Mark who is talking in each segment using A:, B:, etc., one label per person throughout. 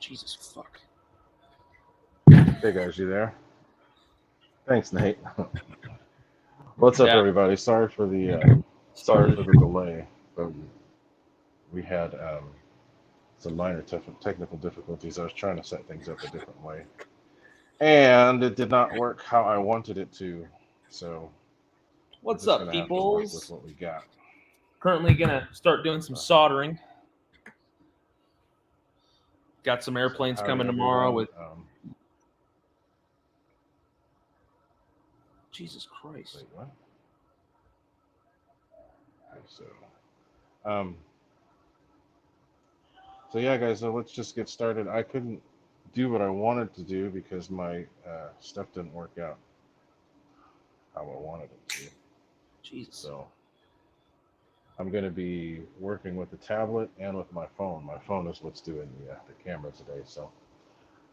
A: Jesus fuck.
B: Hey guys, you there? Thanks, Nate. What's up, everybody? Sorry for the delay, but we had some minor technical difficulties. I was trying to set things up a different way, and it did not work how I wanted it to. So,
A: what's up, people?
B: With what we got.
A: Currently gonna start doing some soldering. Got some airplanes coming tomorrow with. Jesus Christ!
B: Wait, what? Okay, so yeah, guys. So let's just get started. I couldn't do what I wanted to do because my stuff didn't work out how I wanted it to.
A: Jesus.
B: So I'm going to be working with the tablet and with my phone. My phone is what's doing the camera today. So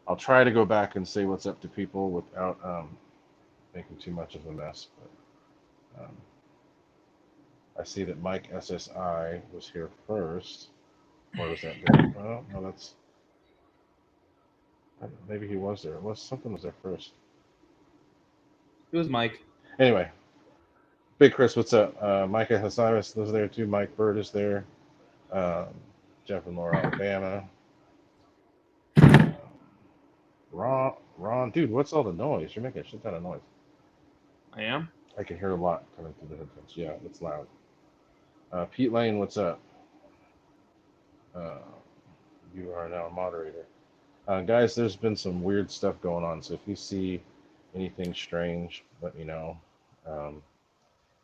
B: I'll try to go back and say what's up to people without making too much of a mess. But I see that Mike SSI was here first. Or was that there? Oh, no, that's... Maybe he was there. Something was there first.
A: It was Mike.
B: Anyway. Big Chris, what's up? Micah Hasiris was there too. Mike Bird is there. Jeff and Laura, Alabama. Ron, dude, what's all the noise? You're making a shit ton of noise.
A: I am?
B: I can hear a lot coming through the headphones. Yeah, it's loud. Pete Lane, what's up? You are now a moderator. Guys, there's been some weird stuff going on, so if you see anything strange, let me know.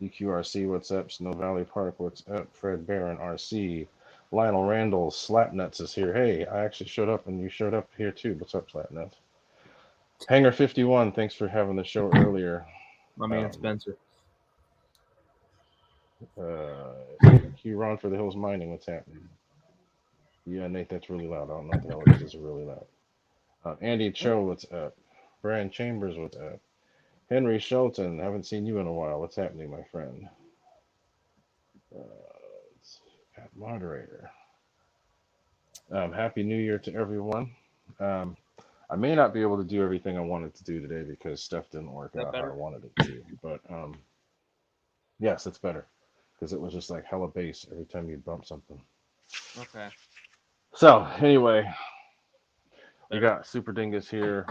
B: EQRC, what's up? Snow Valley Park, what's up? Fred Barron, RC. Lionel Randall, Slapnuts is here. Hey, I actually showed up and you showed up here too. What's up, Slapnuts? Hanger 51, thanks for having the show earlier.
A: My man Spencer.
B: Q Ron for the Hills Mining, what's happening? Yeah, Nate, that's really loud. I don't know what the hell it is really loud. Andy Cho, what's up? Brian Chambers, what's up? Henry Shelton, haven't seen you in a while. What's happening, my friend? Moderator. Happy New Year to everyone. I may not be able to do everything I wanted to do today because stuff didn't work out how I wanted it to. But yes, it's better because it was just like hella bass every time you bump something.
A: Okay.
B: So anyway, we got Super Dingus here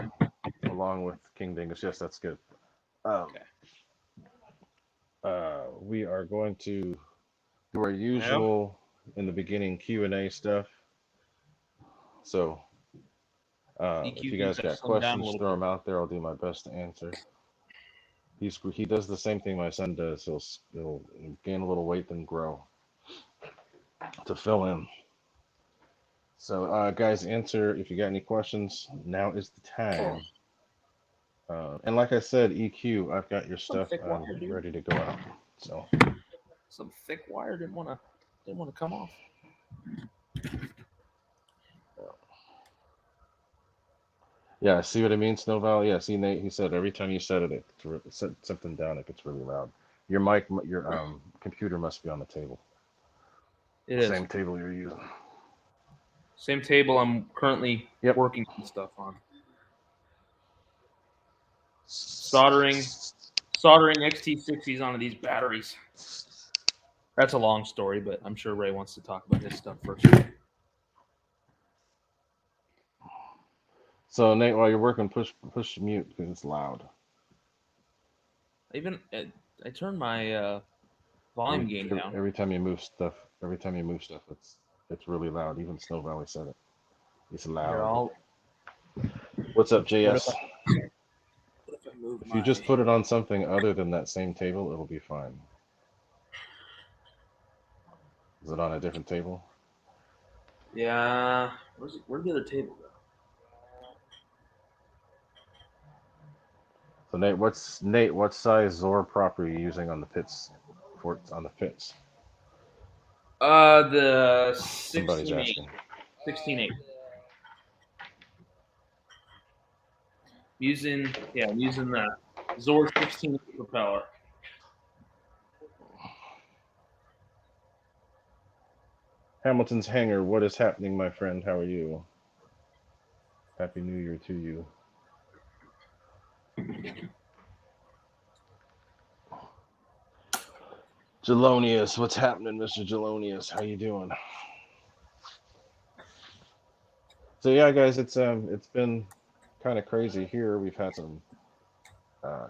B: along with King Dingus. Yes, that's good. Okay. We are going to do our usual in the beginning Q&A stuff. So if you guys got questions, throw them out there. I'll do my best to answer. He does the same thing my son does. He'll gain a little weight, then grow to fill in. So guys, answer if you got any questions. Now is the time. And like I said, EQ, I've got your stuff ready to go out. So
A: some thick wire didn't want to come off.
B: Yeah, see what I mean, Snow Valley? Yeah, see, Nate, he said every time you set something down, it gets really loud. Your mic, your computer must be on the table.
A: It is.
B: Same table you're using.
A: Same table I'm currently working on stuff on. Soldering XT60s onto these batteries. That's a long story, but I'm sure Ray wants to talk about his stuff first.
B: So Nate, while you're working, push mute because it's loud.
A: I turned my volume gain down.
B: Every time you move stuff, it's really loud. Even Snow Valley said it. It's loud. What's up, JS? If you just put it on something other than that same table, it'll be fine. Is it on a different table?
A: Yeah. Where'd the other table go?
B: So Nate, what size Zor prop are you using on the pits? On the pits?
A: The 16.8.
B: Somebody's asking.
A: 16.8. I'm using the Zor 16 propeller.
B: Hamilton's Hangar, what is happening, my friend? How are you? Happy New Year to you. Jelonius, what's happening, Mr. Jelonius? How you doing? So yeah, guys, it's been kind of crazy here. We've had some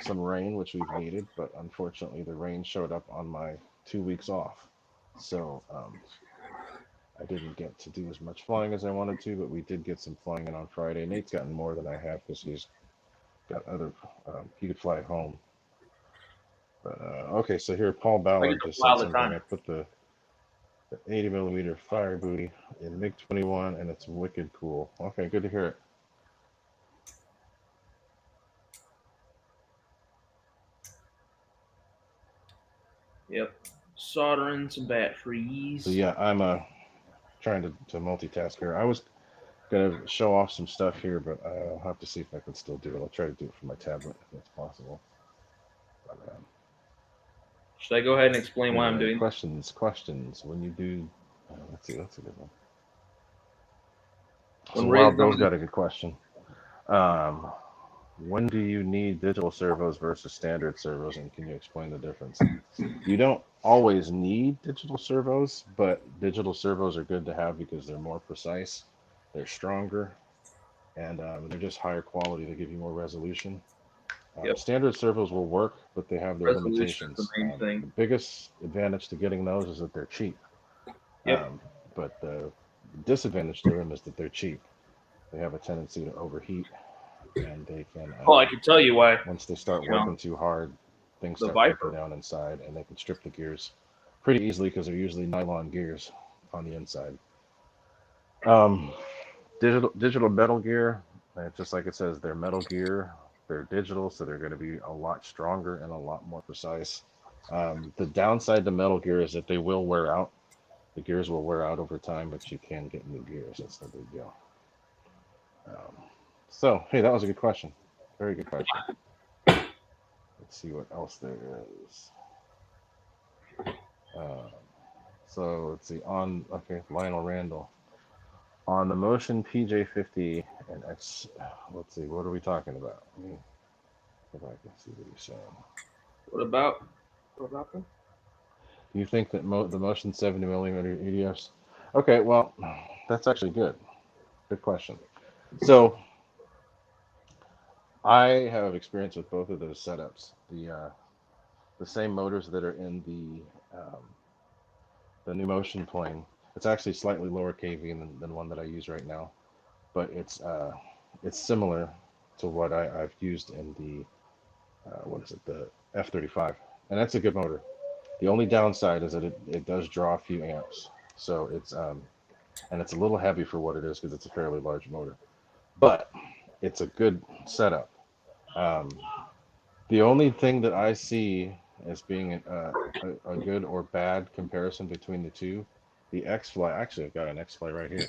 B: rain, which we've needed, but unfortunately, the rain showed up on my 2 weeks off, so I didn't get to do as much flying as I wanted to. But we did get some flying in on Friday. Nate's gotten more than I have because he's got other. He could fly home. But okay, so here Paul Ballard just said something. I put the 80 millimeter Firey Booty in MiG 21, and it's wicked cool. Okay, good to hear it.
A: Yep, soldering some batteries.
B: So yeah, I'm trying to multitask here. I was gonna show off some stuff here, but I'll have to see if I can still do it. I'll try to do it from my tablet if that's possible. But,
A: should I go ahead and explain why I'm doing
B: questions? When you do, let's see, that's a good one. So Wild Bill's got a good question. When do you need digital servos versus standard servos, and can you explain the difference? You don't always need digital servos, but digital servos are good to have because they're more precise, they're stronger, and they're just higher quality. They give you more resolution. Standard servos will work, but they have their limitations. The biggest advantage to getting those is that they're cheap. But the disadvantage to them is that they're cheap. They have a tendency to overheat, and they can.
A: I can tell you why.
B: Once they start working too hard, things start breaking down inside, and they can strip the gears pretty easily because they're usually nylon gears on the inside. Digital metal gear, just like it says, they're metal gear. They're digital, so they're going to be a lot stronger and a lot more precise. The downside to metal gear is that they will wear out. The gears will wear out over time, but you can get new gears. That's no big deal. So, hey, that was a good question. Very good question. Let's see what else there is. So, let's see. Lionel Randall. On the Motion PJ50 and X, let's see, what are we talking about? Let me, if I can see what he's saying.
A: What about them?
B: Do you think that the Motion 70 millimeter EDFs? Okay, well, that's actually good. Good question. So, I have experience with both of those setups. The same motors that are in the new Motion plane. It's actually slightly lower kV than one that I use right now, but it's similar to what I've used in the the F35, and that's a good motor. The only downside is that it does draw a few amps, so it's and it's a little heavy for what it is because it's a fairly large motor, but it's a good setup. The only thing that I see as being a good or bad comparison between the two, the XFly. Actually, I've got an XFly right here.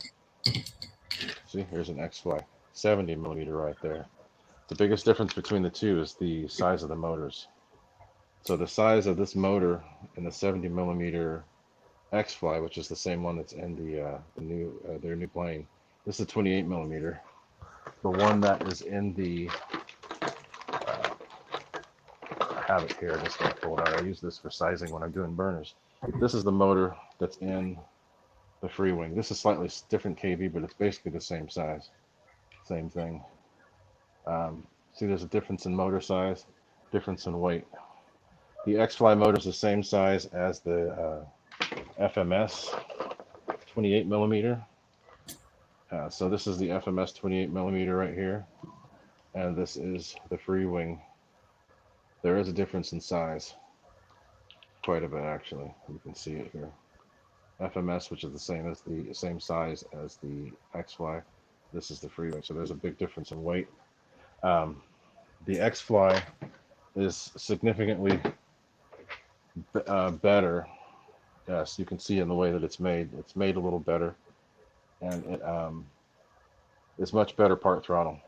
B: See, here's an XFly, 70 millimeter right there. The biggest difference between the two is the size of the motors. So the size of this motor in the 70 millimeter XFly, which is the same one that's in their new plane, this is a 28 millimeter. The one that is in the I have it here. I just got to pull it out. I use this for sizing when I'm doing burners. This is the motor that's in the free wing. This is slightly different kV, but it's basically the same size. Same thing. See, there's a difference in motor size, difference in weight. The XFly motor is the same size as the FMS 28 millimeter. So this is the FMS 28 millimeter right here, and this is the free wing. There is a difference in size, quite a bit actually. You can see it here. FMS, which is the same size as the XFly. This is the free wing, so there's a big difference in weight. The XFly is significantly better. Yes, you can see in the way that it's made. It's made a little better, and it is much better part throttle.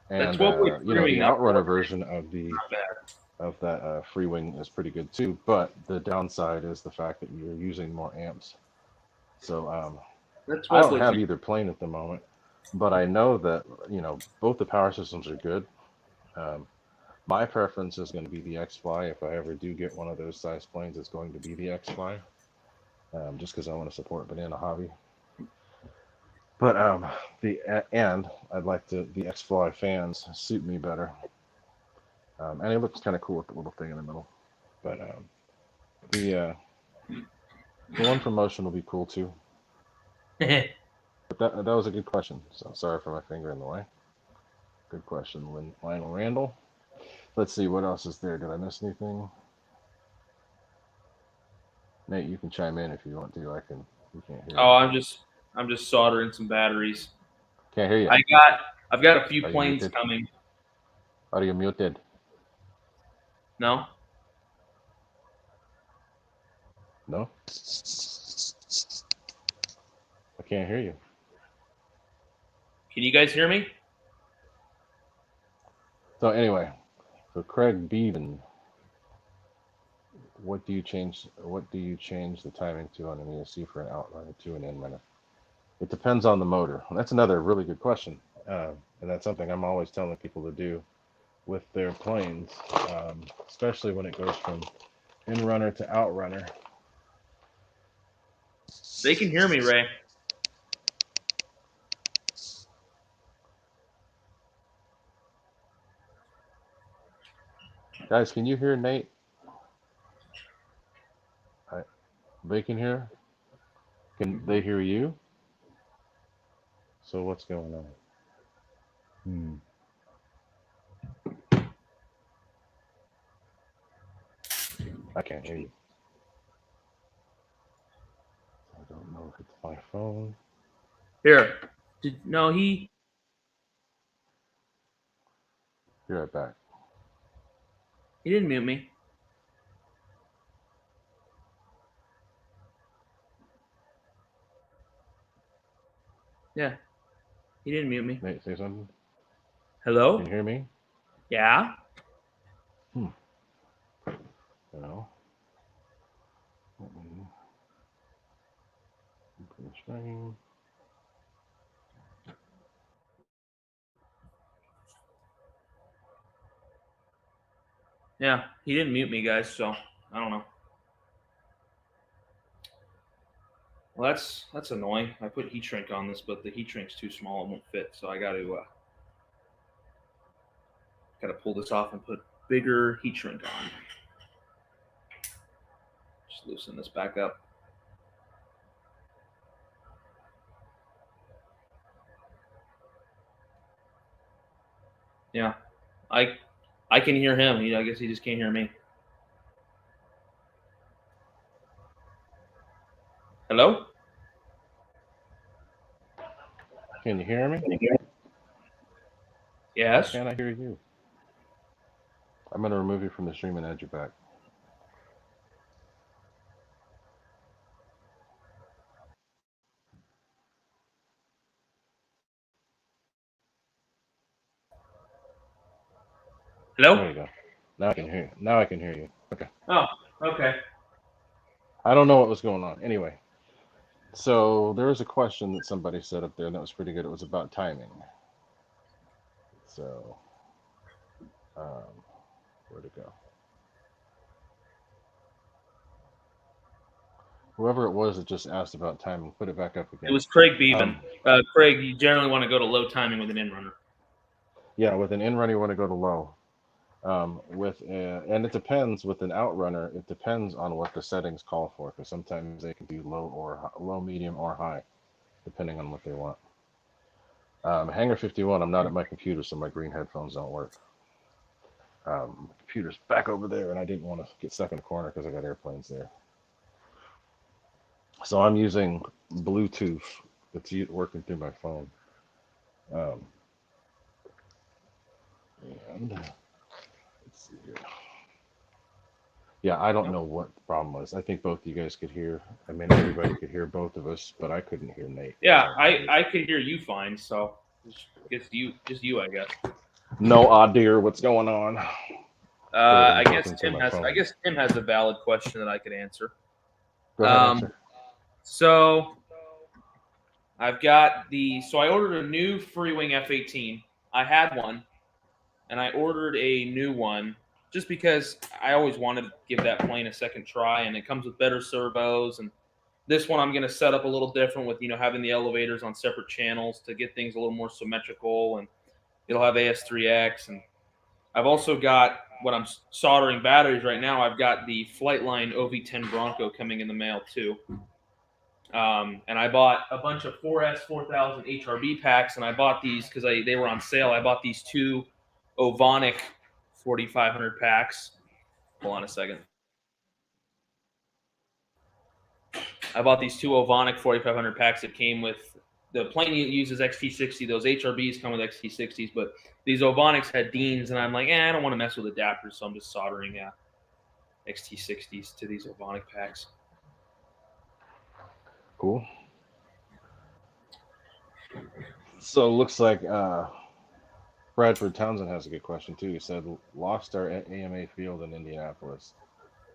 B: And the Outrunner version of that free wing is pretty good too. But the downside is the fact that you're using more amps. So
A: That's
B: I don't
A: mostly
B: have either plane at the moment, but I know that both the power systems are good. Um, my preference is going to be the XFly. If I ever do get one of those size planes, it's going to be the XFly, just because I want to support Banana Hobby. But and I'd like the XFly fans suit me better, and it looks kind of cool with the little thing in the middle. But the one promotion will be cool too. But that was a good question. So sorry for my finger in the way. Good question, Lionel Randall. Let's see what else is there. Did I miss anything? Nate, you can chime in if you want to. We can't hear you.
A: Oh, I'm just soldering some batteries.
B: Can't hear you.
A: I've got a few planes
B: muted?
A: coming.
B: Are you muted?
A: No?
B: No? I can't hear you.
A: Can you guys hear me?
B: So anyway, Craig Beaven, what do you change the timing to on an ESC for an outrunner to an in runner? It depends on the motor. Well, that's another really good question, and that's something I'm always telling people to do with their planes, especially when it goes from in runner to outrunner.
A: They can hear me, Ray.
B: Guys, can you hear Nate? They can hear. Can they hear you? So what's going on? I can't hear you. I don't know if it's my phone.
A: Here. No, he.
B: Be right back.
A: He didn't mute me. Yeah. He didn't mute me.
B: Nate, say something.
A: Hello?
B: Can you hear me?
A: Yeah?
B: No. Let me open the screen.
A: Yeah. He didn't mute me, guys, so I don't know. Well, that's annoying. I put heat shrink on this, but the heat shrink's too small. It won't fit, so I got to pull this off and put bigger heat shrink on. Just loosen this back up. Yeah, I can hear him. I guess he just can't hear me. Hello?
B: Can you hear me?
A: Yes.
B: Why can't I hear you? I'm going to remove you from the stream and add you back.
A: Hello?
B: There you go. Now I can hear you. Now I can hear you. Okay.
A: Oh, okay.
B: I don't know what was going on. Anyway, so there was a question that somebody said up there, and that was pretty good. It was about timing. So, where'd it go? Whoever it was that just asked about timing, put it back up again.
A: It was Craig Beaven. Craig, you generally want to go to low timing with an in runner.
B: Yeah, with an in runner, you want to go to low. And it depends with an outrunner. It depends on what the settings call for, because sometimes they can be low, medium, or high, depending on what they want. Hangar 51. I'm not at my computer, so my green headphones don't work. My computer's back over there, and I didn't want to get stuck in a corner because I got airplanes there. So I'm using Bluetooth. It's working through my phone. And let's see here. Yeah, I don't know what the problem was. I think both of you guys could hear. I mean, everybody could hear both of us, but I couldn't hear Nate.
A: Yeah, I could hear you fine. So just you, I guess.
B: No idea what's going on.
A: I guess Tim has a valid question that I could answer.
B: Go ahead, answer.
A: So I've got so I ordered a new Freewing F18. I had one, and I ordered a new one just because I always wanted to give that plane a second try, and it comes with better servos. And this one I'm going to set up a little different with, having the elevators on separate channels to get things a little more symmetrical, and it'll have AS3X. And I've also got what I'm soldering batteries right now. I've got the Flightline OV10 Bronco coming in the mail too. And I bought a bunch of 4S 4000 HRB packs, and I bought these because they were on sale. I bought these 2 Ovonic 4500 packs. Hold on a second. I bought these 2 Ovonic 4500 packs that came with the plane uses XT60. Those HRBs come with XT60s, but these Ovonics had Deans, and I'm like, I don't want to mess with adapters, so I'm just soldering XT60s to these Ovonic packs.
B: Cool. So it looks like Bradford Townsend has a good question too. He said, "Lost our AMA field in Indianapolis.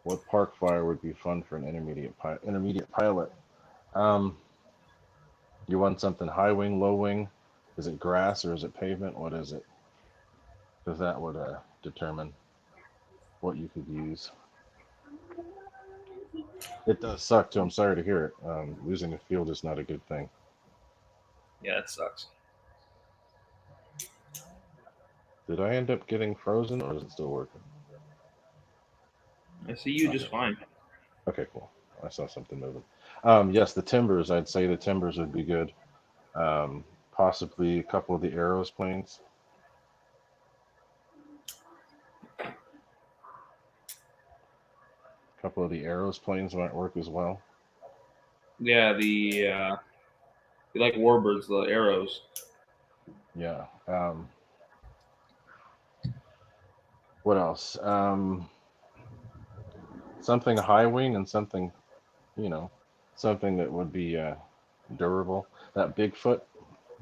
B: What park flyer would be fun for an intermediate pilot?" You want something high wing, low wing? Is it grass or is it pavement? What is it? Because that would determine what you could use. It does suck too. I'm sorry to hear it. Losing a field is not a good thing.
A: Yeah, it sucks.
B: Did I end up getting frozen, or is it still working?
A: I see you just fine.
B: Okay, cool. I saw something moving. Yes, the timbers. I'd say the timbers would be good. Possibly a couple of the Arrows planes. A couple of the Arrows planes might work as well.
A: Yeah, we like warbirds, the Arrows.
B: Yeah. What else? Something high wing and something, something that would be durable. That Bigfoot.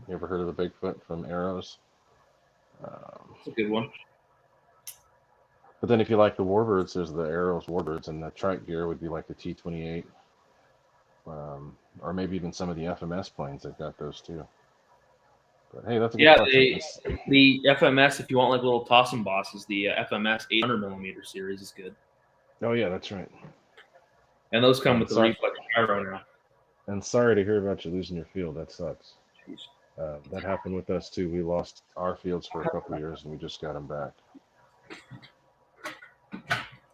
B: You ever heard of the Bigfoot from Arrows?
A: That's a good one.
B: But then if you like the warbirds, there's the Arrows warbirds, and the trike gear would be like the T-28. Or maybe even some of the FMS planes. They've got those too. But hey, that's a good question.
A: The FMS, if you want like little tossing bosses, the FMS 800mm series is good.
B: Oh yeah, that's right.
A: And those come with the reflex gyro now.
B: And sorry to hear about you losing your field. That sucks. That happened with us too. We lost our fields for a couple of years, and we just got them back.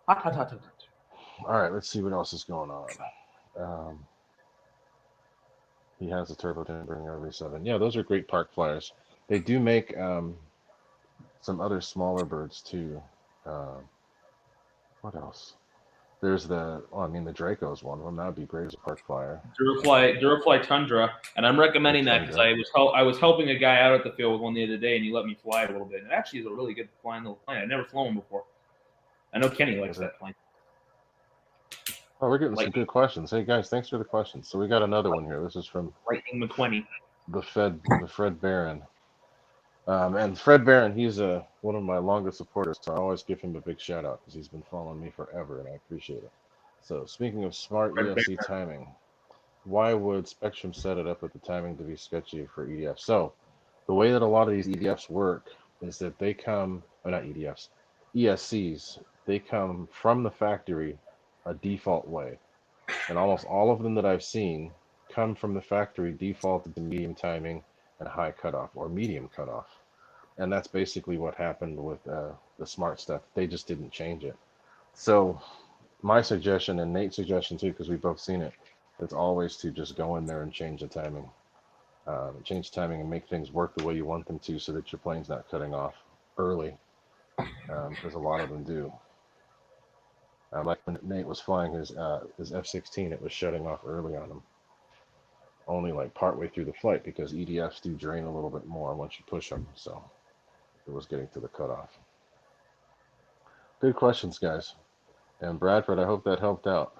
B: All right, let's see what else is going on. He has a turbo timbering RV7. Yeah, those are great park flyers. They do make some other smaller birds too. What else? There's the Draco is one of them. That would be great as a park flyer.
A: Durafly Tundra, and I'm recommending that because I was helping a guy out at the field with one the other day, and he let me fly it a little bit. And it actually is a really good flying little plane. I've never flown one before. I know Kenny likes that plane.
B: Oh, we're getting some good questions. Hey guys, thanks for the questions. So we got another one here. This is from
A: Lightning McQuenny.
B: The Fred Barron. And Fred Barron, he's one of my longest supporters, so I always give him a big shout out because he's been following me forever, and I appreciate it. So speaking of smart ESC timing, why would Spectrum set it up with the timing to be sketchy for EDF? So the way that a lot of these EDFs work is that they come, not EDFs, ESCs, they come from the factory a default way. And almost all of them that I've seen come from the factory defaulted to medium timing and high cutoff or medium cutoff. And that's basically what happened with the smart stuff. They just didn't change it. So my suggestion, and Nate's suggestion too, because we've both seen it, it's always to just go in there and change the timing. Change timing and make things work the way you want them to so that your plane's not cutting off early, because a lot of them do. Like when Nate was flying his F-16, it was shutting off early on him. Only like partway through the flight because EDFs do drain a little bit more once you push them. So it was getting to the cutoff. Good questions, guys. And Bradford, I hope that helped out.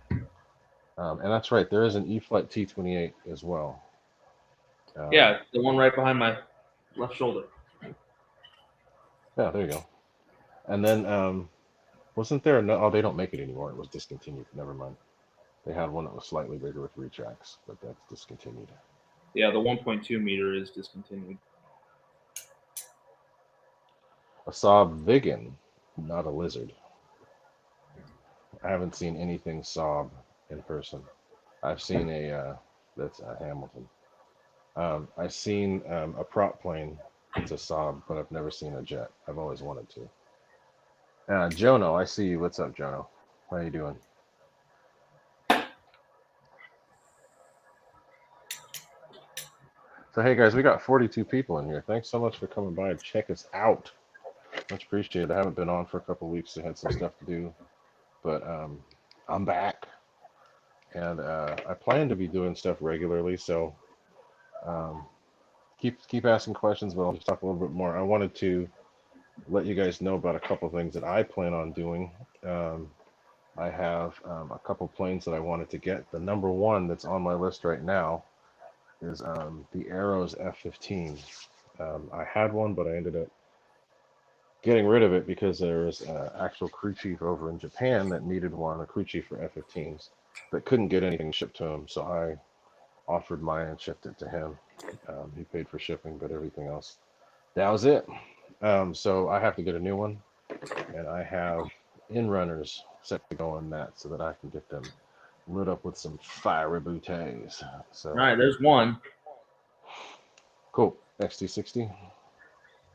B: And that's right, there is an Eflight T-28 as well.
A: Yeah, the one right behind my left shoulder.
B: Yeah, there you go. And then wasn't there oh, they don't make it anymore. It was discontinued. Never mind. They had one that was slightly bigger with retracts, but that's discontinued.
A: Yeah, the 1.2 meter is discontinued.
B: A Saab Viggen, not a Lizard. I haven't seen anything Saab in person. I've seen that's a Hamilton. I've seen a prop plane. It's a Saab, but I've never seen a jet. I've always wanted to. Jono, I see you. What's up, Jono? How you doing? So, hey guys, we got 42 people in here. Thanks so much for coming by and check us out. Much appreciated. I haven't been on for a couple of weeks. I had some stuff to do, but I'm back, and I plan to be doing stuff regularly. So keep asking questions, but I'll just talk a little bit more. I wanted to let you guys know about a couple of things that I plan on doing. I have a couple planes that I wanted to get. The number one that's on my list right now is the Arrows F15. I had one, but I ended up getting rid of it because there was an actual crew chief over in Japan that needed one, a crew chief for F15s, that couldn't get anything shipped to him. So I offered mine and shipped it to him. He paid for shipping, but everything else, that was it. So I have to get a new one, and I have in-runners set to go on that so that I can get them lit up with some Firey Booties. So,
A: all right, there's one.
B: Cool. XT60.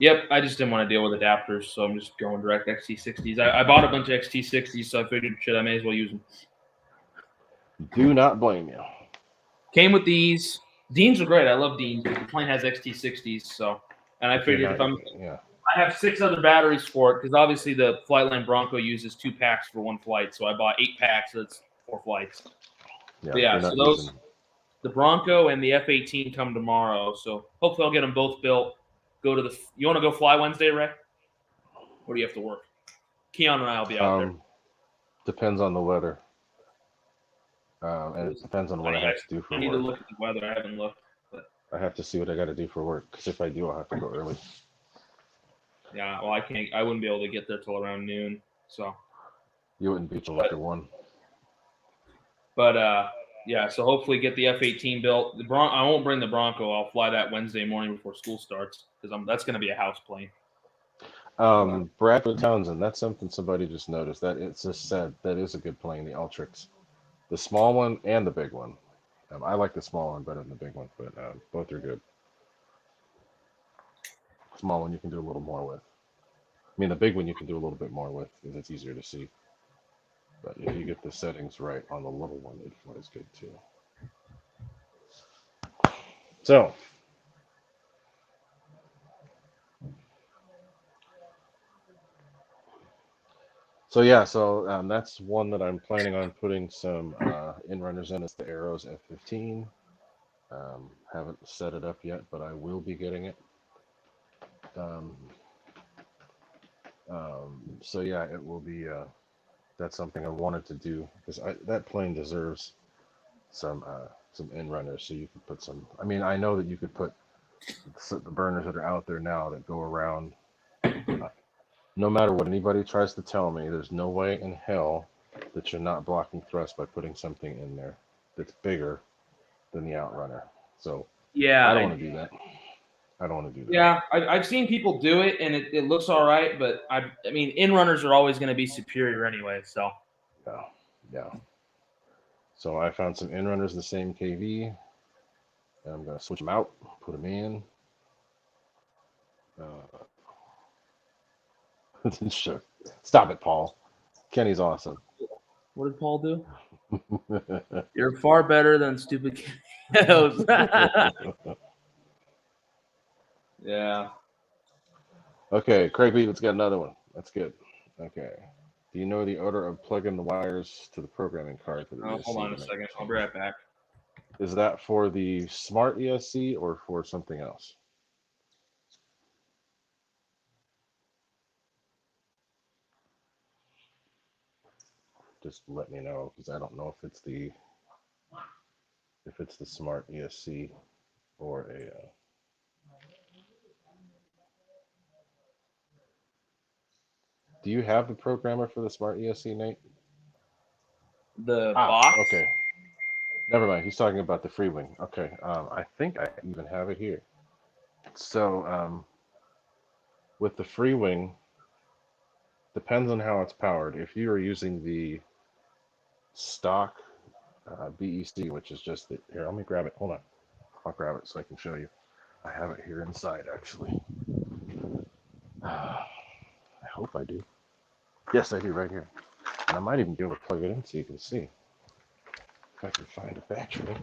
A: Yep, I just didn't want to deal with adapters, so I'm just going direct XT60s. I bought a bunch of XT60s, so I figured, shit, I may as well use them.
B: Do not blame you.
A: Came with these. Deans are great. I love Deans, but the plane has XT60s, so. And I figured I have 6 other batteries for it, because obviously the Flightline Bronco uses 2 packs for 1 flight, so I bought 8 packs, so that's 4 flights. Yeah, so those, the Bronco and the F18 come tomorrow, so hopefully I'll get them both built. Go to the. You want to go fly Wednesday, Ray? Or do you have to work? Keon and I will be out there.
B: Depends on the weather. And it depends on what I have to do for work.
A: I need to look at the weather. I haven't looked. But
B: I have to see what I got to do for work, because if I do, I'll have to go early.
A: Yeah, well, I can't. I wouldn't be able to get there till around noon. So
B: you wouldn't be till after 1.
A: But yeah, so hopefully get the F18 built. I won't bring the Bronco. I'll fly that Wednesday morning before school starts, because that's going to be a house plane.
B: Bradford Townsend, that's something somebody just noticed. That it's just said that is a good plane, the Ultrix, the small one and the big one. I like the small one better than the big one, but both are good. Small one you can do a little more with. I mean, the big one you can do a little bit more with because it's easier to see. But if you get the settings right on the little one, it flies good too. So. So yeah, that's one that I'm planning on putting some in-runners in. It's the Arrows F15. Haven't set it up yet, but I will be getting it. So yeah, it will be. That's something I wanted to do, because that plane deserves some in-runners. So you could put some. I mean, I know that you could put the burners that are out there now that go around. No matter what anybody tries to tell me, there's no way in hell that you're not blocking thrust by putting something in there that's bigger than the Outrunner. So
A: yeah,
B: I don't want to do that. I don't want to do that.
A: Yeah, I've seen people do it, and it looks all right, but I mean, in-runners are always going to be superior anyway, so.
B: Yeah. So I found some in-runners the same KV, and I'm going to switch them out, put them in. Stop it, Paul. Kenny's awesome.
A: What did Paul do? You're far better than stupid Kenny. Yeah.
B: Okay, Craig Beaton's got another one. That's good. Okay. Do you know the order of plugging the wires to the programming card for the ESC?
A: Hold on a second. I'll be right back.
B: Is that for the smart ESC or for something else? Just let me know, because I don't know if it's the smart ESC or a. Do you have the programmer for the smart ESC, Nate?
A: The box?
B: Okay. Never mind. He's talking about the free wing. Okay. I think I even have it here. So with the free wing, depends on how it's powered. If you are using the stock BEC, which is just the here, let me grab it. Hold on. I'll grab it so I can show you. I have it here inside actually. I hope I do. Yes, I do right here. And I might even be able to plug it in so you can see if I can find a battery.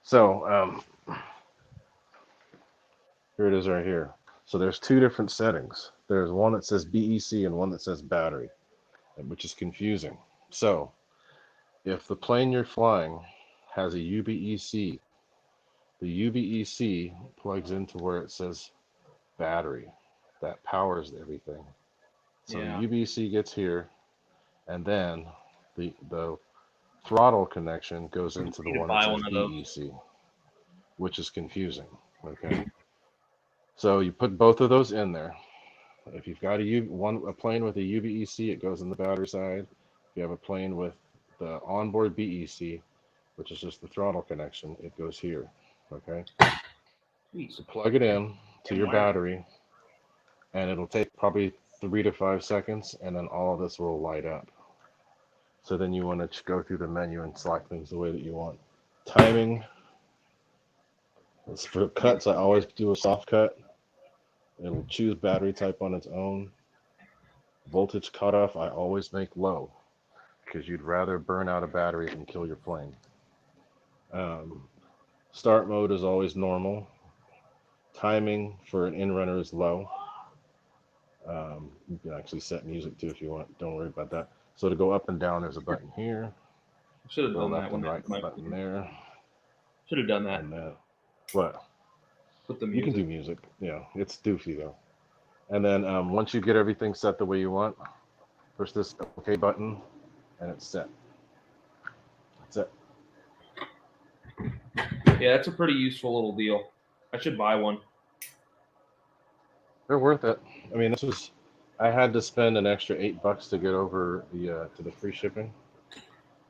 B: So here it is right here. So there's two different settings. There's one that says BEC and one that says battery, which is confusing. So if the plane you're flying has a UBEC, the UBEC plugs into where it says battery. That powers everything. So
A: Yeah.
B: the UBEC gets here, and then the throttle connection goes into the one that says BEC, which is confusing. Okay. So you put both of those in there. If you've got a plane with a UBEC, it goes in the battery side. If you have a plane with the onboard BEC, which is just the throttle connection, it goes here. Okay. So plug it in to your battery, and it'll take probably 3 to 5 seconds, and then all of this will light up. So then you want to go through the menu and select things the way that you want. Timing. For cuts, I always do a soft cut. It'll choose battery type on its own. Voltage cutoff, I always make low because you'd rather burn out a battery than kill your plane. Start mode is always normal. Timing for an in-runner is low. You can actually set music too if you want. Don't worry about that. So to go up and down, there's a button here.
A: Should have done
B: left
A: that
B: and
A: one.
B: right button there.
A: Should have done that.
B: And what?
A: Put the
B: music. You can do music. Yeah, it's doofy though. And then once you get everything set the way you want, push this OK button, and it's set. That's it.
A: Yeah, that's a pretty useful little deal. I should buy one.
B: They're worth it. I mean, I had to spend an extra $8 to get over to the free shipping,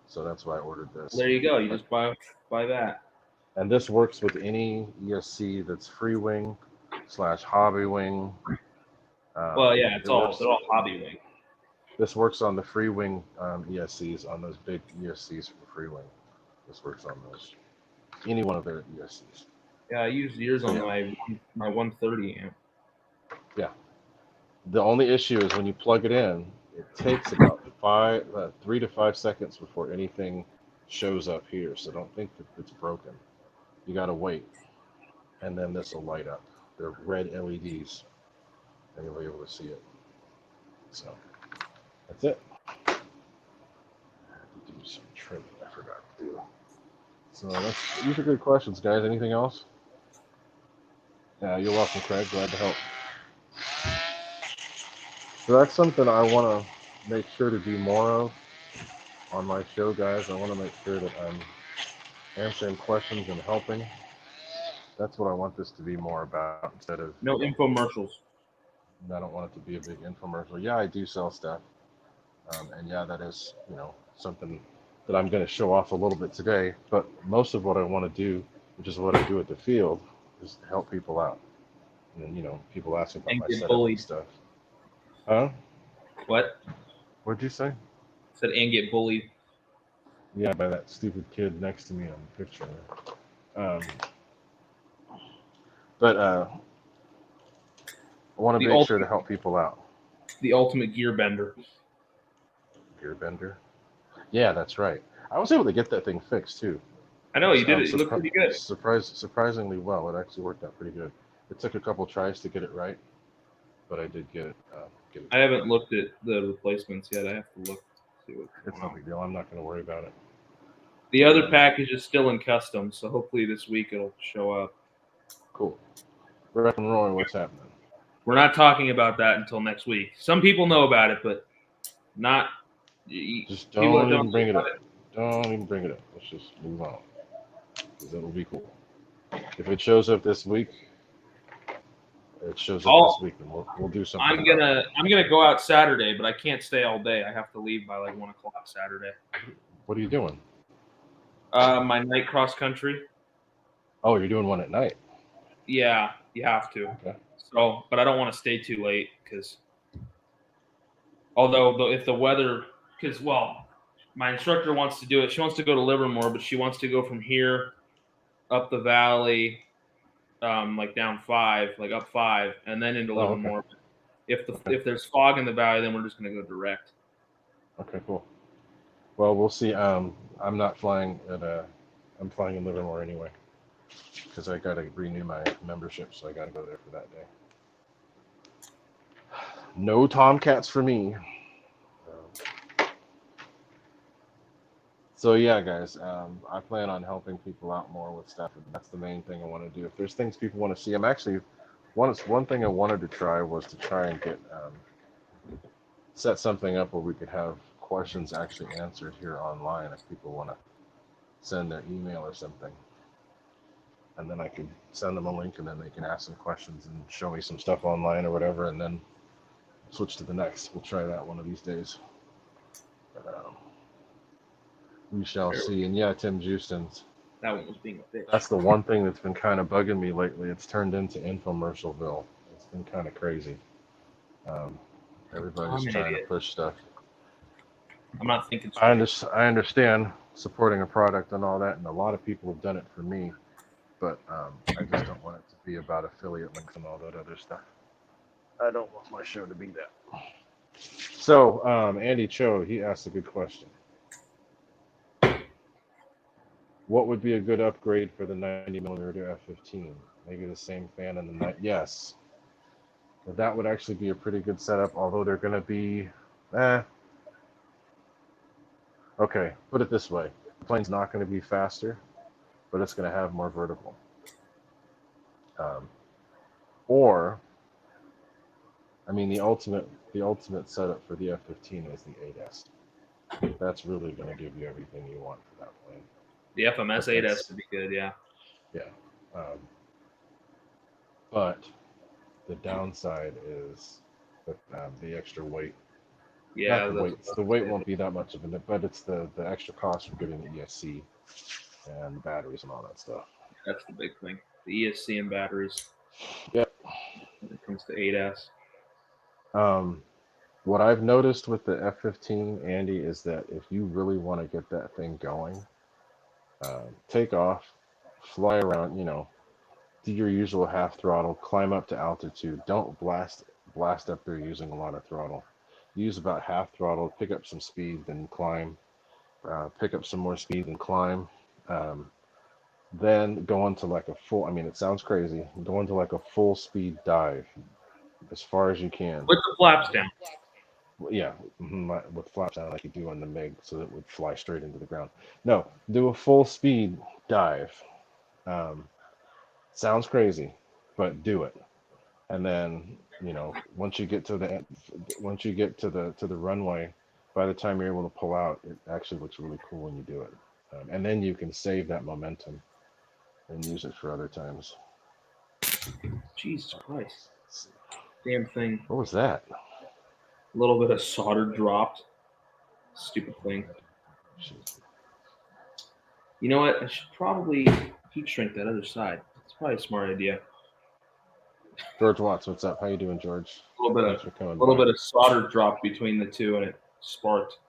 B: so that's why I ordered this.
A: There you go. You just buy that.
B: And this works with any ESC that's free wing / hobby wing.
A: Well, yeah, they're all hobby wing.
B: This works on the free wing ESCs, on those big ESCs for free wing. This works on those. Any one of their ESCs.
A: Yeah, I used yours on my 130 amp.
B: Yeah. The only issue is when you plug it in, it takes about 3 to 5 seconds before anything shows up here. So don't think that it's broken. You got to wait, and then this will light up. They're red LEDs, and you'll be able to see it. So that's it. I have to do some trimming. I forgot to do. So these are good questions, guys. Anything else? Yeah, you're welcome, Craig. Glad to help. So that's something I want to make sure to do more of on my show, guys. I want to make sure that I'm answering questions and helping. That's what I want this to be more about, instead of
A: no infomercials.
B: I don't want it to be a big infomercial. Yeah, I do sell stuff, and yeah, that is something that I'm going to show off a little bit today. But most of what I want to do, which is what I do at the field, is to help people out. And people ask about my setup and stuff. Huh?
A: What?
B: What'd you say? I
A: said and get bullied.
B: Yeah, by that stupid kid next to me on the picture. But I want to make sure to help people out.
A: The ultimate gear bender.
B: Gear bender? Yeah, that's right. I was able to get that thing fixed too.
A: I know, you did it. It looked pretty good.
B: Surprisingly well. It actually worked out pretty good. It took a couple tries to get it right, but I did get it.
A: I haven't looked at the replacements yet. I have to look. See what's
B: it's no big deal. I'm not going to worry about it.
A: The other package is still in custom, so hopefully this week it'll show up.
B: Cool. Rock and rolling. What's happening?
A: We're not talking about that until next week. Some people know about it, but not.
B: Just don't even bring it up. Don't even bring it up. Let's just move on, because that'll be cool. If it shows up this week, it shows up this week, and we'll do something.
A: I'm gonna go out Saturday, but I can't stay all day. I have to leave by like 1 o'clock Saturday.
B: What are you doing?
A: My night cross country.
B: Oh, you're doing one at night.
A: Yeah, you have to.
B: Okay.
A: So, but I don't want to stay too late because, although if the weather, my instructor wants to do it. She wants to go to Livermore, but she wants to go from here up the valley, like down 5, like up 5, and then into Livermore.
B: Okay.
A: If there's fog in the valley, then we're just gonna go direct.
B: Okay, cool. Well, we'll see. I'm not flying I'm flying in Livermore anyway, because I got to renew my membership, so I got to go there for that day. No Tomcats for me. So yeah, guys, I plan on helping people out more with stuff, and that's the main thing I want to do. If there's things people want to see, I'm actually one thing I wanted to try was to try and get set something up where we could have questions actually answered here online if people want to send their email or something, and then I could send them a link, and then they can ask some questions and show me some stuff online or whatever, and then switch to the next. We'll try that one of these days. But, we shall see. And yeah, Tim Justin's.
A: That one was being a bitch.
B: That's the one thing that's been kind of bugging me lately. It's turned into infomercialville. It's been kind of crazy. Everybody's trying to push stuff.
A: I'm not thinking.
B: I understand supporting a product and all that, and a lot of people have done it for me, but I just don't want it to be about affiliate links and all that other stuff. I don't want my show to be that. So, Andy Cho, he asked a good question. What would be a good upgrade for the 90mm F15? Maybe the same fan in the night. Yes. But that would actually be a pretty good setup, although they're going to be... Okay, put it this way. The plane's not going to be faster, but it's going to have more vertical. The ultimate setup for the F15 is the 8S. That's really going to give you everything you want for that plane.
A: The FMS 8S would be good, yeah.
B: Yeah. But the downside is the extra weight.
A: Yeah.
B: The weight won't be that much of it, but it's the extra cost for getting the ESC and the batteries and all that stuff.
A: That's the big thing. The ESC and batteries.
B: Yep.
A: When it comes to 8S.
B: What I've noticed with the F15, Andy, is that if you really want to get that thing going, take off, fly around, do your usual half throttle, climb up to altitude. Don't blast up there using a lot of throttle. Use about half throttle, pick up some speed, then climb. Pick up some more speed and climb. Then go into like a full, it sounds crazy, go into like a full speed dive as far as you can.
A: With the flaps down.
B: Yeah, with flaps down like you do on the MiG, so that it would fly straight into the ground. No, do a full speed dive. Sounds crazy, but do it. And then, once you get to the runway, by the time you're able to pull out, it actually looks really cool when you do it. And then you can save that momentum and use it for other times.
A: Jesus Christ. Damn thing.
B: What was that?
A: A little bit of solder dropped. Stupid thing. You know what? I should probably heat shrink that other side. It's probably a smart idea.
B: George Watts, what's up? How you doing, George?
A: A little bit of solder dropped between the two, and it sparked.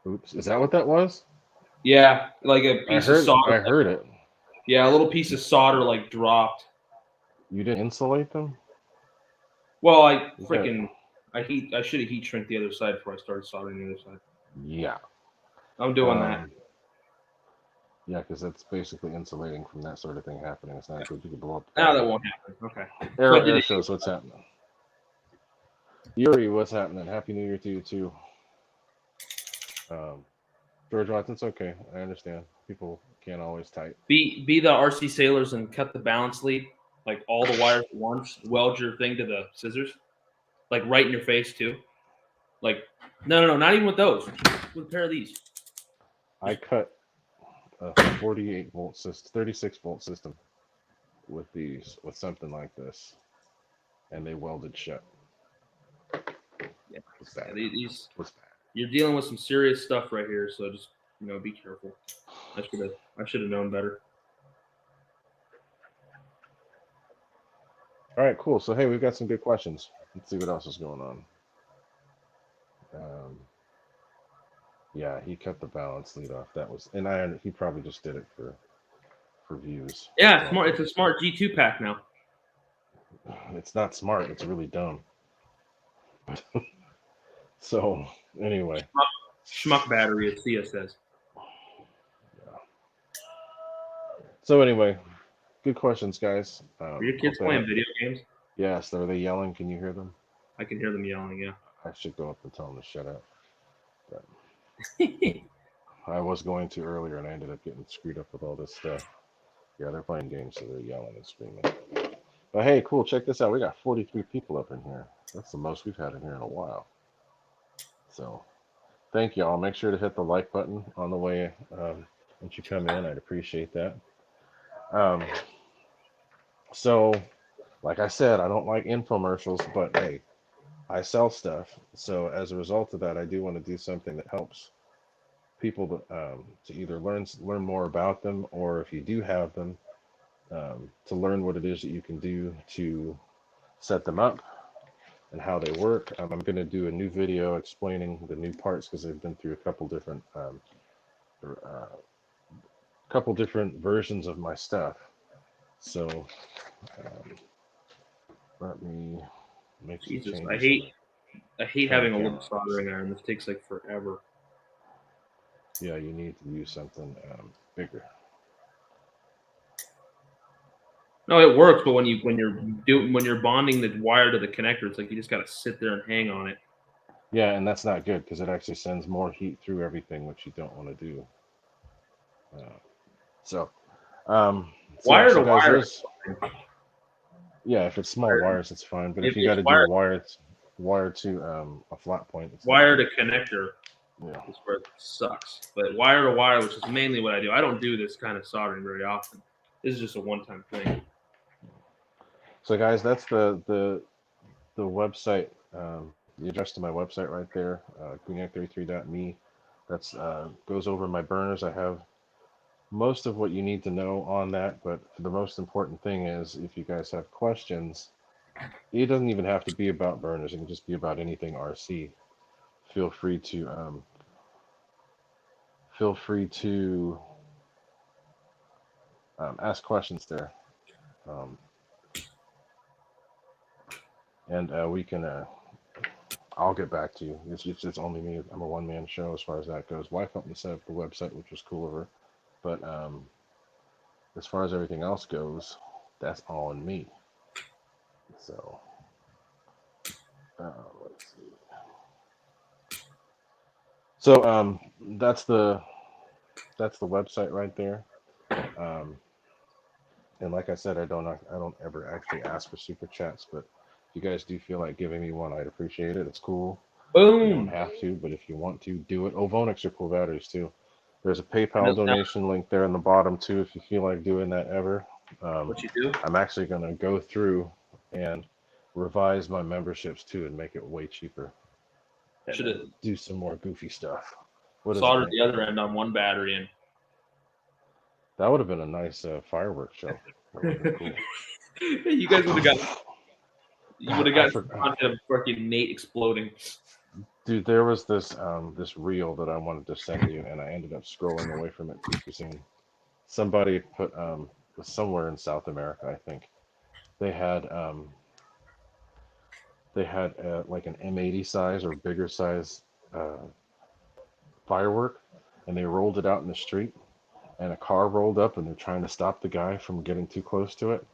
B: Oops. Is that what that was?
A: Yeah, like a piece of solder.
B: I heard it.
A: Yeah, a little piece of solder dropped.
B: You didn't insulate them?
A: Well, I should have heat shrink the other side before I started soldering the other side.
B: Yeah.
A: I'm doing that.
B: Yeah, because that's basically insulating from that sort of thing happening. It's not good. You can blow up.
A: No, that won't happen. Okay.
B: Air shows what's happening. Yuri, what's happening? Happy New Year to you too. George Watson, it's okay. I understand. People can't always type.
A: Be the RC sailors and cut the balance lead, like all the wires at once. Weld your thing to the scissors, like right in your face too. Like no, not even with those. With a pair of these.
B: I cut a 48 volt system, 36 volt system with something like this. and they welded shut.
A: Yeah,
B: What's that?
A: What's that? You're dealing with some serious stuff right here, so just be careful. I should have known better.
B: All right, cool. So hey, we've got some good questions. Let's see what else is going on. Yeah, he cut the balance lead off. That was, and he probably just did it for views.
A: Yeah, smart. It's a smart G2 pack now.
B: It's not smart. It's really dumb. So anyway,
A: schmuck battery, as Cia says.
B: Yeah. So anyway, good questions, guys.
A: Are your kids playing video games?
B: Yes. Are they yelling? Can you hear them?
A: I can hear them yelling. Yeah.
B: I should go up and tell them to shut up. But I was going to earlier, and I ended up getting screwed up with all this stuff. Yeah, they're playing games, so they're yelling and screaming. But hey, cool. Check this out. We got 43 people up in here. That's the most we've had in here in a while. So thank y'all. Make sure to hit the like button on the way once you come in. I'd appreciate that. So, like I said, I don't like infomercials, but hey, I sell stuff. So as a result of that, I do want to do something that helps people to either learn more about them, or if you do have them, to learn what it is that you can do to set them up and how they work. I'm going to do a new video explaining the new parts because they've been through a couple different versions of my stuff. So let me make some
A: Jesus,
B: changes.
A: I hate having a little soldering iron. This takes like forever.
B: Yeah, you need to use something bigger.
A: No, it works, but when you're bonding the wire to the connector, it's like you just got to sit there and hang on it.
B: Yeah, and that's not good because it actually sends more heat through everything, which you don't want to do.
A: Wire to wire.
B: Yeah, if it's small wires, it's fine. But if you got to do a wire to a flat point, it's
A: wire to connector. Yeah, is where it sucks. But wire to wire, which is mainly what I do. I don't do this kind of soldering very often. This is just a one-time thing.
B: So, guys, that's the website. The address to my website right there, Gooniac33.me. That's goes over my burners. I have most of what you need to know on that, but the most important thing is if you guys have questions, it doesn't even have to be about burners. It can just be about anything RC. Feel free to ask questions there, and we can. I'll get back to you. It's only me. I'm a one-man show as far as that goes. Wife helped me set up the website, which was cool of her, but as far as everything else goes, that's all on me. So let's see. So that's the website right there. And like I said, I don't ever actually ask for super chats, but if you guys do feel like giving me one, I'd appreciate it. It's cool.
A: Boom.
B: You don't have to, but if you want to, do it. Ovonics are cool batteries too. There's a PayPal donation link there in the bottom too, if you feel like doing that ever.
A: What you do?
B: I'm actually going to go through and revise my memberships too and make it way cheaper.
A: Should
B: do some more goofy stuff.
A: Solder the other end on one battery and.
B: That would have been a nice fireworks show. Cool.
A: You guys would have got. You would have got content of fucking Nate exploding.
B: Dude, there was this reel that I wanted to send you, and I ended up scrolling away from it too soon. Somebody put somewhere in South America, I think, they had like an M80 size or bigger size firework, and they rolled it out in the street, and a car rolled up, and they're trying to stop the guy from getting too close to it,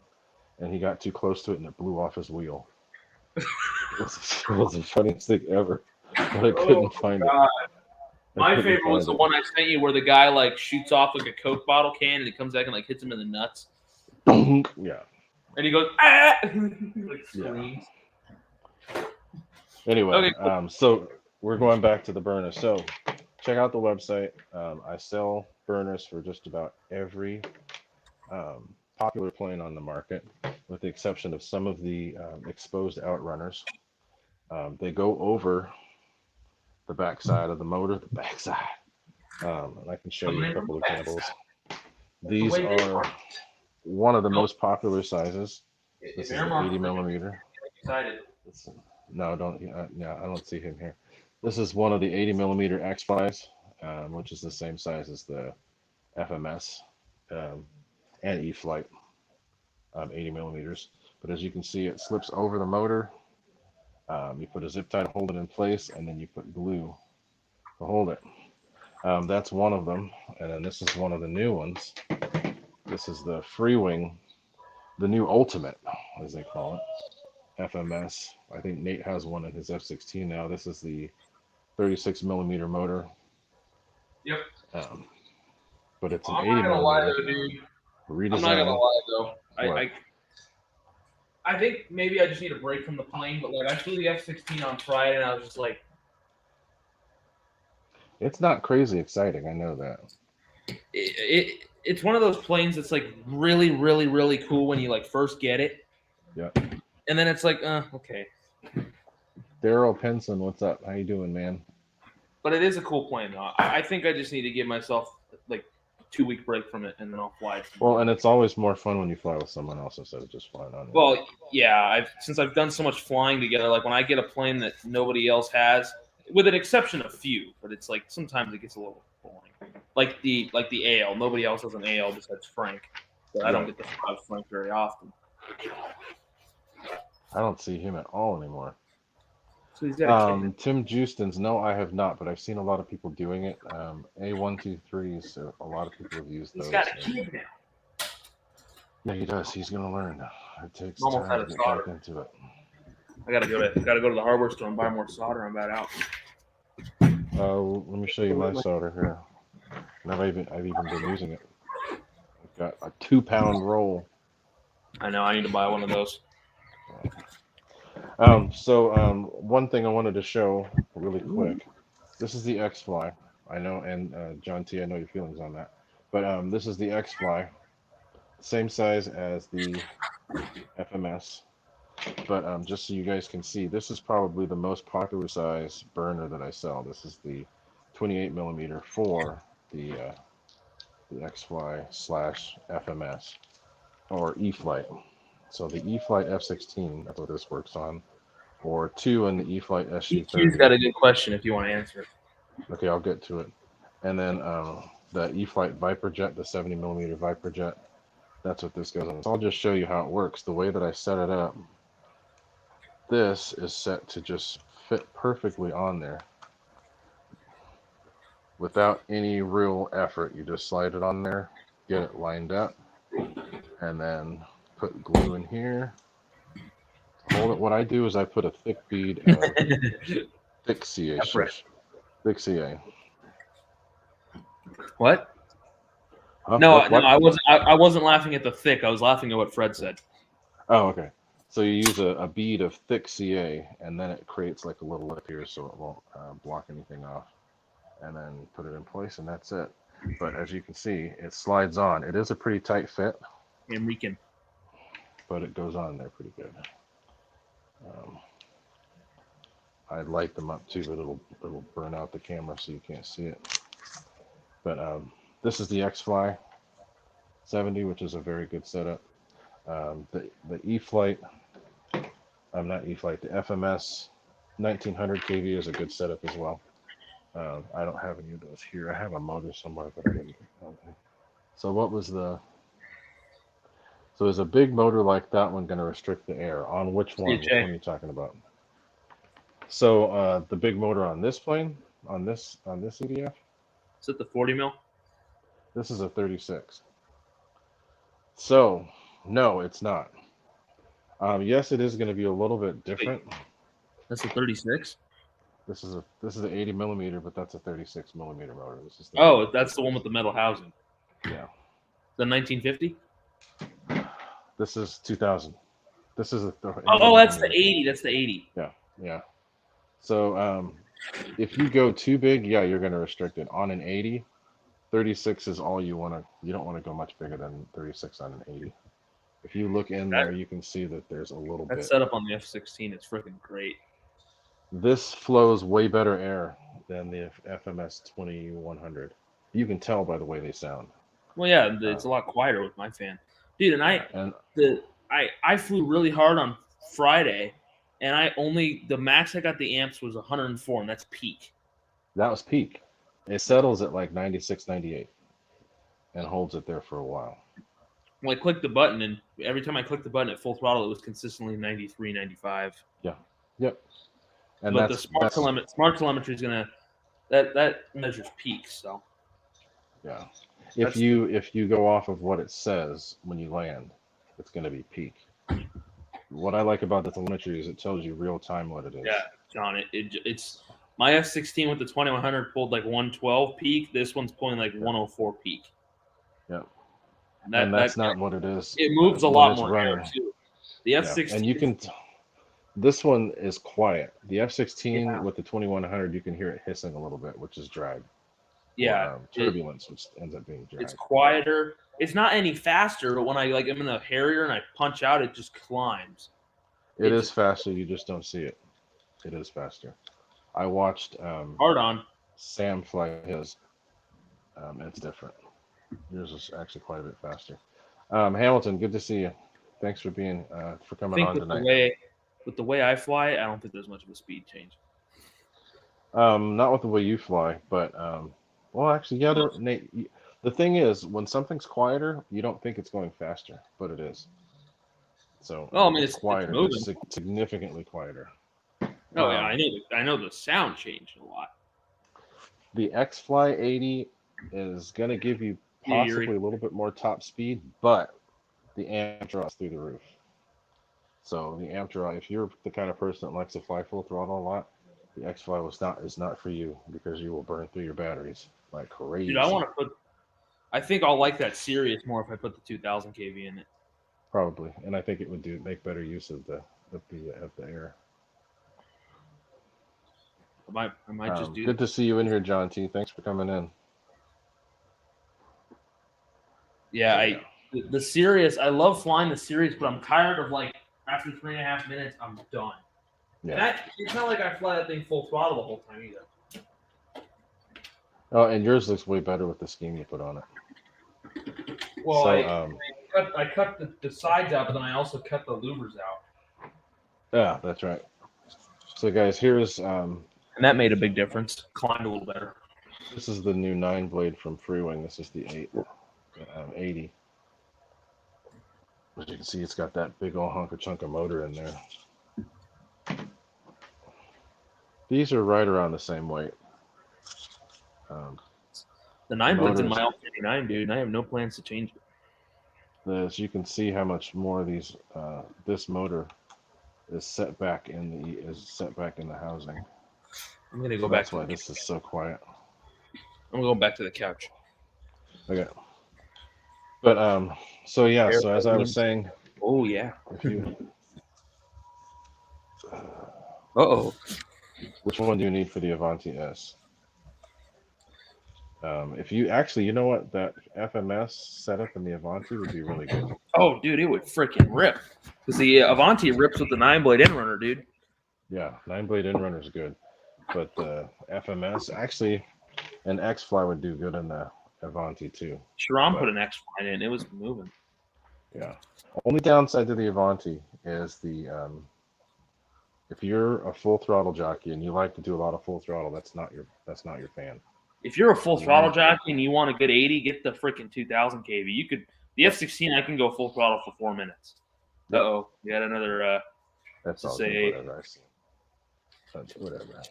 B: and he got too close to it, and it blew off his wheel. It was the funniest thing ever, but I couldn't find it.
A: My favorite was the one I sent you where the guy like shoots off like a Coke bottle can and it comes back and like hits him in the nuts.
B: Yeah.
A: And he goes, ah! Like screams.
B: Yeah. Anyway, okay, cool. So we're going back to the burner. So check out the website. I sell burners for just about every popular plane on the market, with the exception of some of the exposed outrunners. They go over the backside of the motor, and I can show you a couple examples. These are one of the most popular sizes. This is the 80 millimeter. No, don't. Yeah, I don't see him here. This is one of the 80 millimeter XFlies, which is the same size as the FMS and Eflight, 80 millimeters. But as you can see, it slips over the motor. You put a zip tie to hold it in place, and then you put glue to hold it. That's one of them. And then this is one of the new ones. This is the Freewing, the new Ultimate, as they call it, FMS. I think Nate has one in his F16 now. This is the 36 millimeter motor.
A: Yep.
B: But it's an
A: I'm
B: 80
A: not gonna lie
B: millimeter.
A: though, dude.
B: Redesigned.
A: I'm not gonna lie though. I think maybe I just need a break from the plane, but like I flew the F16 on Friday and I was just like,
B: it's not crazy exciting. I know that.
A: It's one of those planes that's like really, really, really cool when you like first get it.
B: Yeah.
A: And then it's like, okay.
B: Daryl Penson, what's up? How you doing, man?
A: But it is a cool plane though. I think I just need to give myself like 2-week break from it and then I'll fly it.
B: Well, and it's always more fun when you fly with someone else instead of just flying on it.
A: Well, yeah, since I've done so much flying together, like when I get a plane that nobody else has, with an exception of few, but it's like sometimes it gets a little boring. Like the AL, nobody else has an AL besides Frank, but I don't get to fly with Frank very often.
B: I don't see him at all anymore.
A: So he's got a kid.
B: Tim Justins, no, I have not, but I've seen a lot of people doing it. A123s, a lot of people have used those.
A: He's got a kid now.
B: Yeah, he does. He's gonna learn. It takes time to get back into it.
A: I gotta go to the hardware store and buy more solder. I'm about out.
B: Let me show you my solder here. And I've even been using it. I've got a 2-pound roll.
A: I know. I need to buy one of those.
B: One thing I wanted to show really quick. This is the XFly. I know, and John T, I know your feelings on that. But this is the XFly. Same size as the FMS. But just so you guys can see, this is probably the most popular size burner that I sell. This is the 28 millimeter for the XFly / FMS or Eflight. So the Eflight F16, that's what this works on, or 2 in the Eflight SU30.
A: He's got a good question if you want to answer it.
B: Okay, I'll get to it. And then the Eflight Viper Jet, the 70 millimeter Viper Jet, that's what this goes on. So I'll just show you how it works. The way that I set it up, this is set to just fit perfectly on there without any real effort. You just slide it on there, get it lined up, and then put glue in here. Hold it. What I do is I put a thick bead of thick CA. Thick CA.
A: What?
B: Huh?
A: No,
B: what?
A: No, I wasn't laughing at the thick. I was laughing at what Fred said.
B: Oh, okay. So you use a bead of thick CA, and then it creates like a little lip here, so it won't block anything off. And then put it in place, and that's it. But as you can see, it slides on. It is a pretty tight fit.
A: American.
B: But it goes on there pretty good. I light them up too, but it'll burn out the camera so you can't see it. But this is the XFly 70, which is a very good setup. The Eflight, not Eflight, the FMS 1900 kV is a good setup as well. I don't have any of those here. I have a motor somewhere, but I didn't. Okay. So what was the? So is a big motor like that one going to restrict the air? On which one? Which one are you talking about? So the big motor on this plane, on this EDF.
A: Is it the 40 mil?
B: This is a 36. So no, it's not. Yes, it is going to be a little bit different.
A: Wait, that's a 36.
B: This is an 80 millimeter, but that's a 36 millimeter motor. This is
A: that's the one with the metal housing.
B: Yeah.
A: The 1950.
B: This is 2000. This is a.
A: That's the 80. That's the 80.
B: Yeah. So if you go too big, yeah, you're going to restrict it. On an 80, 36 is all you want to. You don't want to go much bigger than 36 on an 80. If you look in there, you can see that there's a little
A: That
B: bit.
A: setup on the F16 is freaking great.
B: This flows way better air than the FMS 2100. You can tell by the way they sound.
A: Well, yeah, it's a lot quieter with my fan, dude. And I flew really hard on Friday, and the max I got the amps was 104, and that's peak.
B: That was peak. It settles at like 96, 98, and holds it there for a while.
A: Well, I clicked the button, and every time I clicked the button at full throttle, it was consistently 93, 95.
B: Yeah. Yep. And
A: but the smart telemetry is gonna that measures peaks. So
B: yeah, if you go off of what it says when you land, it's gonna be peak. What I like about the telemetry is it tells you real time what it is.
A: Yeah, John, it's my F16 with the 2100 pulled like 112 peak. This one's pulling like 104 peak.
B: Yeah, and that's not what it is.
A: It moves a lot more air too. The F16,
B: and you can. This one is quiet. The F16 with the 2100, you can hear it hissing a little bit, which is drag.
A: Yeah,
B: or, turbulence, which ends up being drag.
A: It's quieter. It's not any faster, but when I'm in a Harrier and I punch out, it just climbs.
B: It is faster. You just don't see it. It is faster. I watched
A: hard on
B: Sam fly his. It's different. Yours is actually quite a bit faster. Hamilton, good to see you. Thanks for coming on tonight.
A: With the way I fly, I don't think there's much of a speed change.
B: Not with the way you fly, but well, actually, yeah. The thing is, when something's quieter, you don't think it's going faster, but it is. So,
A: well, I mean,
B: it's quieter. It's significantly quieter.
A: Oh yeah, I know the sound changed a lot.
B: The XFly 80 is going to give you possibly a little bit more top speed, but the amp draw is through the roof. So the amp draw, if you're the kind of person that likes to fly full throttle a lot, the XFly is not for you because you will burn through your batteries like crazy.
A: Dude, I think I'll like that Sirius more if I put the 2000 kV in it.
B: Probably, and I think it would make better use of the air.
A: I might just do.
B: Good to see you in here, John T. Thanks for coming in.
A: Yeah, the Sirius. I love flying the Sirius, but I'm tired of after 3.5 minutes, I'm done. Yeah. It's not like I fly that thing full throttle the whole time either.
B: Oh, and yours looks way better with the scheme you put on it.
A: Well, so, I cut the sides out, but then I also cut the louvers out.
B: Yeah, that's right. So, guys, here's
A: and that made a big difference. Climbed a little better.
B: This is the new 9-blade from Freewing. This is the 80. As you can see, it's got that big old hunk of chunk of motor in there. These are right around the same weight.
A: The 9-blade's in my L39, dude, and I have no plans to change it.
B: As you can see, how much more this motor is set back in the housing.
A: I'm gonna go back.
B: That's why this is so quiet.
A: I'm going back to the couch.
B: Okay. But so yeah, so as I was saying.
A: Oh yeah.
B: If you. Which one do you need for the Avanti S? If you actually, you know what, that FMS setup in the Avanti would be really good.
A: Oh, dude, it would freaking rip. Because the Avanti rips with the 9-blade in-runner, dude.
B: Yeah, 9-blade in-runner is good. But the FMS, actually, an XFly would do good in the Avanti too.
A: Sharon put an XFly in. It was moving.
B: Yeah. Only downside to the Avanti is if you're a full throttle jockey and you like to do a lot of full throttle, that's not your fan.
A: If you're a full throttle jockey and you want a good 80, get the freaking 2000 kV. The F16, I can go full throttle for 4 minutes. Uh-oh, you got another.
B: That's all. Whatever I see. That's whatever.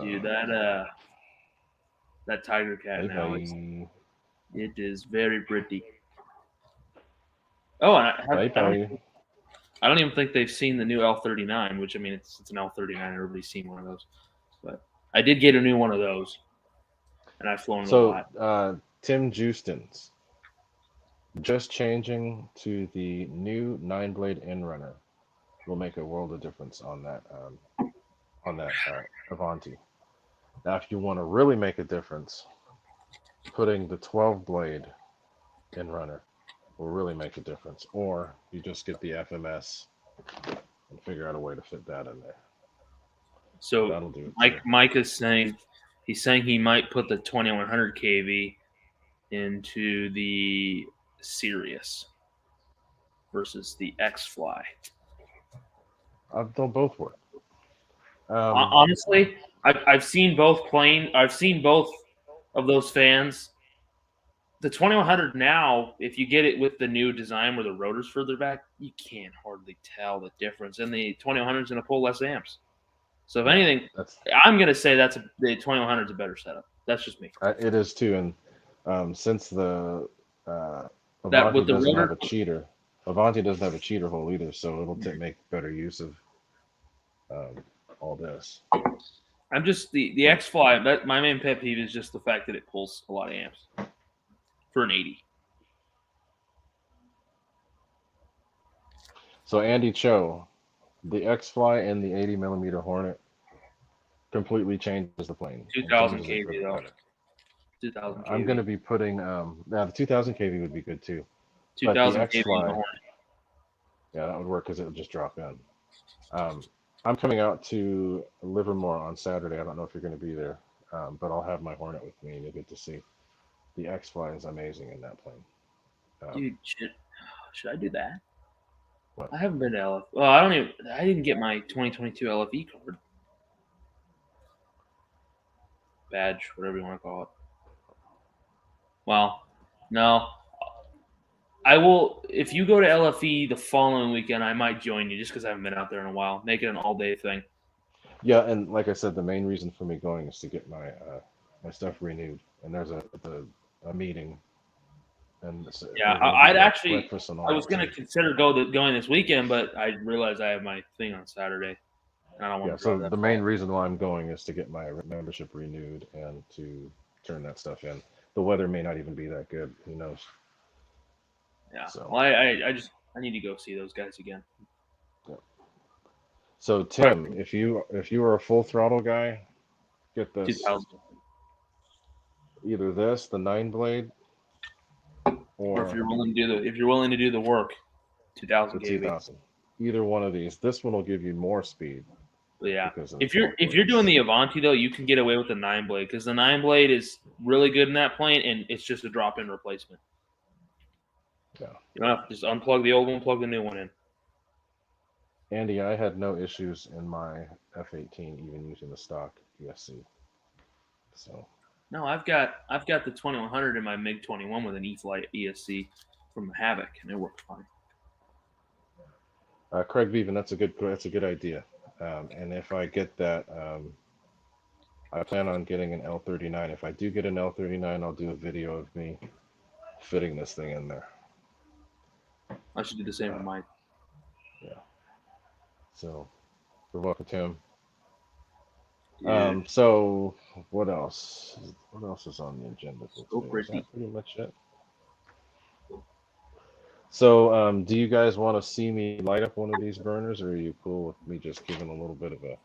A: Dude, that Tiger Cat now it is very pretty. Oh, and I don't even think they've seen the new L39, which, I mean, it's an L39. Everybody's seen one of those. But I did get a new one of those, and I've flown a lot.
B: So, Tim Justin's just changing to the new 9-blade in-runner will make a world of difference on that Avanti. Now, if you want to really make a difference, putting the 12 blade in runner will really make a difference. Or you just get the FMS and figure out a way to fit that in there.
A: So
B: that'll do it.
A: Mike is saying he might put the 2100 kV into the Sirius versus the XFly.
B: They'll both work.
A: Honestly, I've seen both of those fans. The 2100 now, if you get it with the new design where the rotor's further back, you can't hardly tell the difference. And the 2100 is going to pull less amps. So if anything, I'm going to say the 2100 is a better setup. That's just me.
B: It is too. And since the Avanti doesn't have a cheater, Avanti doesn't have a cheater hole either, so it'll make better use of all this.
A: I'm just the XFly. My main pet peeve is just the fact that it pulls a lot of amps for an 80.
B: So Andy Cho, the XFly and the 80mm Hornet completely changes the plane.
A: 2000 kV though. 2000 kV.
B: I'm going to be putting the 2000 kV would be good too.
A: 2000 kV Hornet.
B: Yeah, that would work because it would just drop in. I'm coming out to Livermore on Saturday. I don't know if you're going to be there, but I'll have my Hornet with me, and you'll get to see. The XFly is amazing in that plane.
A: Dude, should I do that?
B: What?
A: I haven't been to LF. Well, I didn't get my 2022 LFE card. Badge, whatever you want to call it. Well, no. I will. If you go to LFE the following weekend, I might join you just because I haven't been out there in a while. Make it an all-day thing.
B: Yeah, and like I said, the main reason for me going is to get my my stuff renewed. And there's a meeting. And I
A: was going to consider going this weekend, but I realized I have my thing on Saturday. And I don't want to.
B: So the main reason why I'm going is to get my membership renewed and to turn that stuff in. The weather may not even be that good. Who knows?
A: Yeah. So. Well, I need to go see those guys again.
B: Yeah. So Tim, if you are a full throttle guy, get this.
A: 2000.
B: Either this, the 9-blade,
A: or if you're willing to do the work, 2000 kV.
B: 2000. Either one of these. This one will give you more speed.
A: Yeah. If you're doing the Avanti though, you can get away with the 9-blade because the 9-blade is really good in that plane, and it's just a drop-in replacement.
B: Yeah.
A: You don't have to just unplug the old one, plug the new one in.
B: Andy, I had no issues in my F18 even using the stock ESC. So.
A: No, I've got the 2100 in my MiG 21 with an Eflight ESC from the Havoc, and it works fine.
B: Craig Beaven, that's a good idea. And if I get that, I plan on getting an L39. If I do get an L39, I'll do a video of me fitting this thing in there.
A: I should do the same with mine.
B: Yeah. So, you're welcome, Tim.
A: Yeah.
B: So what else? What else is on the agenda for today? Is that pretty much it? So, do you guys want to see me light up one of these burners, or are you cool with me just giving a little bit of a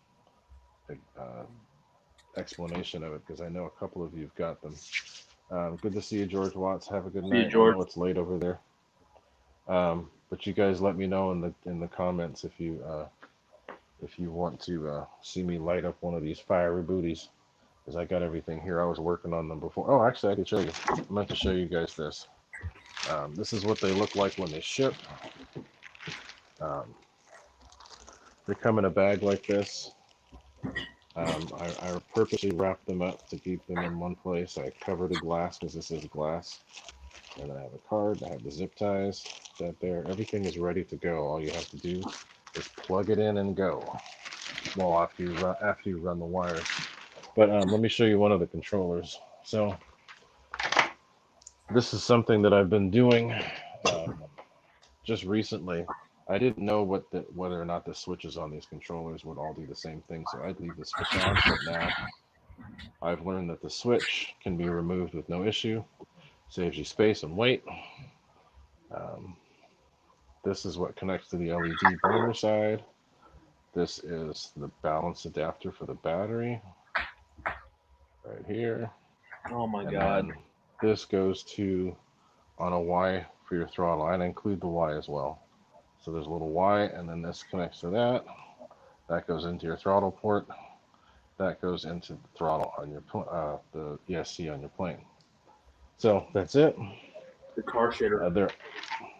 B: explanation of it? Because I know a couple of you've got them. Good to see you, George Watts. Have a good night.
A: George.
B: I know it's late over there. But you guys let me know in the comments if you want to see me light up one of these fiery booties, because I got everything here. I was working on them before. Oh, actually, I can show you. I meant to show you guys this. This is what they look like when they ship. They come in a bag like this. I purposely wrapped them up to keep them in one place. I covered the glass because this is glass. And then I have a card. I have the zip ties. That there. Everything is ready to go. All you have to do is plug it in and go. Well, after you run the wires. But let me show you one of the controllers. So this is something that I've been doing just recently. I didn't know whether or not the switches on these controllers would all do the same thing, so I'd leave the switch on. But now I've learned that the switch can be removed with no issue. Saves you space and weight. This is what connects to the LED burner side. This is the balance adapter for the battery. Right here.
A: Oh my God.
B: this goes to on a Y for your throttle. I include the Y as well. So there's a little Y, and then this connects to that. That goes into your throttle port. That goes into the throttle on your the ESC on your plane. So that's it.
A: The car shitter.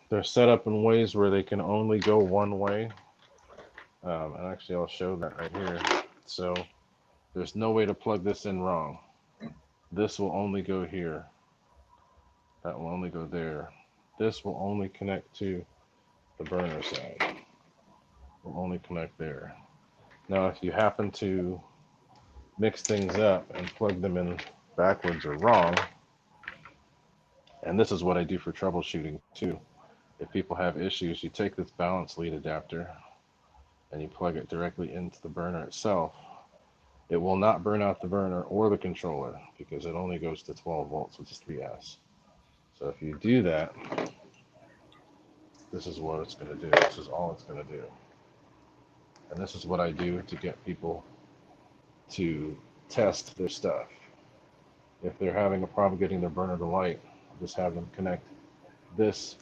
B: They're set up in ways where they can only go one way. And actually, I'll show that right here. So there's no way to plug this in wrong. This will only go here. That will only go there. This will only connect to the burner side. Will only connect there. Now, if you happen to mix things up and plug them in backwards or wrong, and this is what I do for troubleshooting too. If people have issues, you take this balance lead adapter and you plug it directly into the burner itself. It will not burn out the burner or the controller because it only goes to 12 volts, which is 3S. So if you do that, this is what it's going to do. This is all it's going to do. And this is what I do to get people to test their stuff. If they're having a problem getting their burner to light, I'll just have them connect this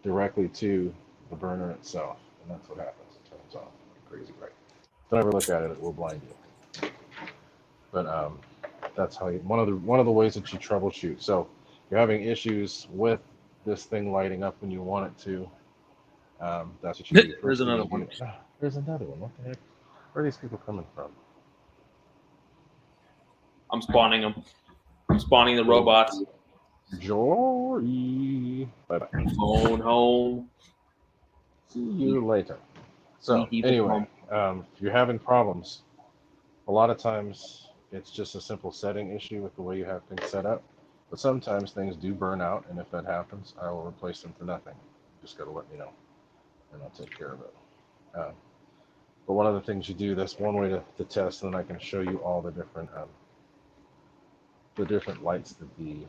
B: directly to the burner itself. And that's what happens. It turns off. Crazy, right? Don't ever look at it, it will blind you. But that's how you, one of the ways that you troubleshoot. So you're having issues with this thing lighting up when you want it to. That's what you do.
A: There's another one.
B: There's another one. What the heck? Where are these people coming from?
A: I'm spawning them. I'm spawning the robots.
B: Jory. Bye-bye.
A: Phone home.
B: See you later. So anyway, if you're having problems, a lot of times it's just a simple setting issue with the way you have things set up. But sometimes things do burn out, and if that happens, I will replace them for nothing. You just got to let me know, and I'll take care of it. But one of the things you do, that's one way to test, and then I can show you all the different lights that the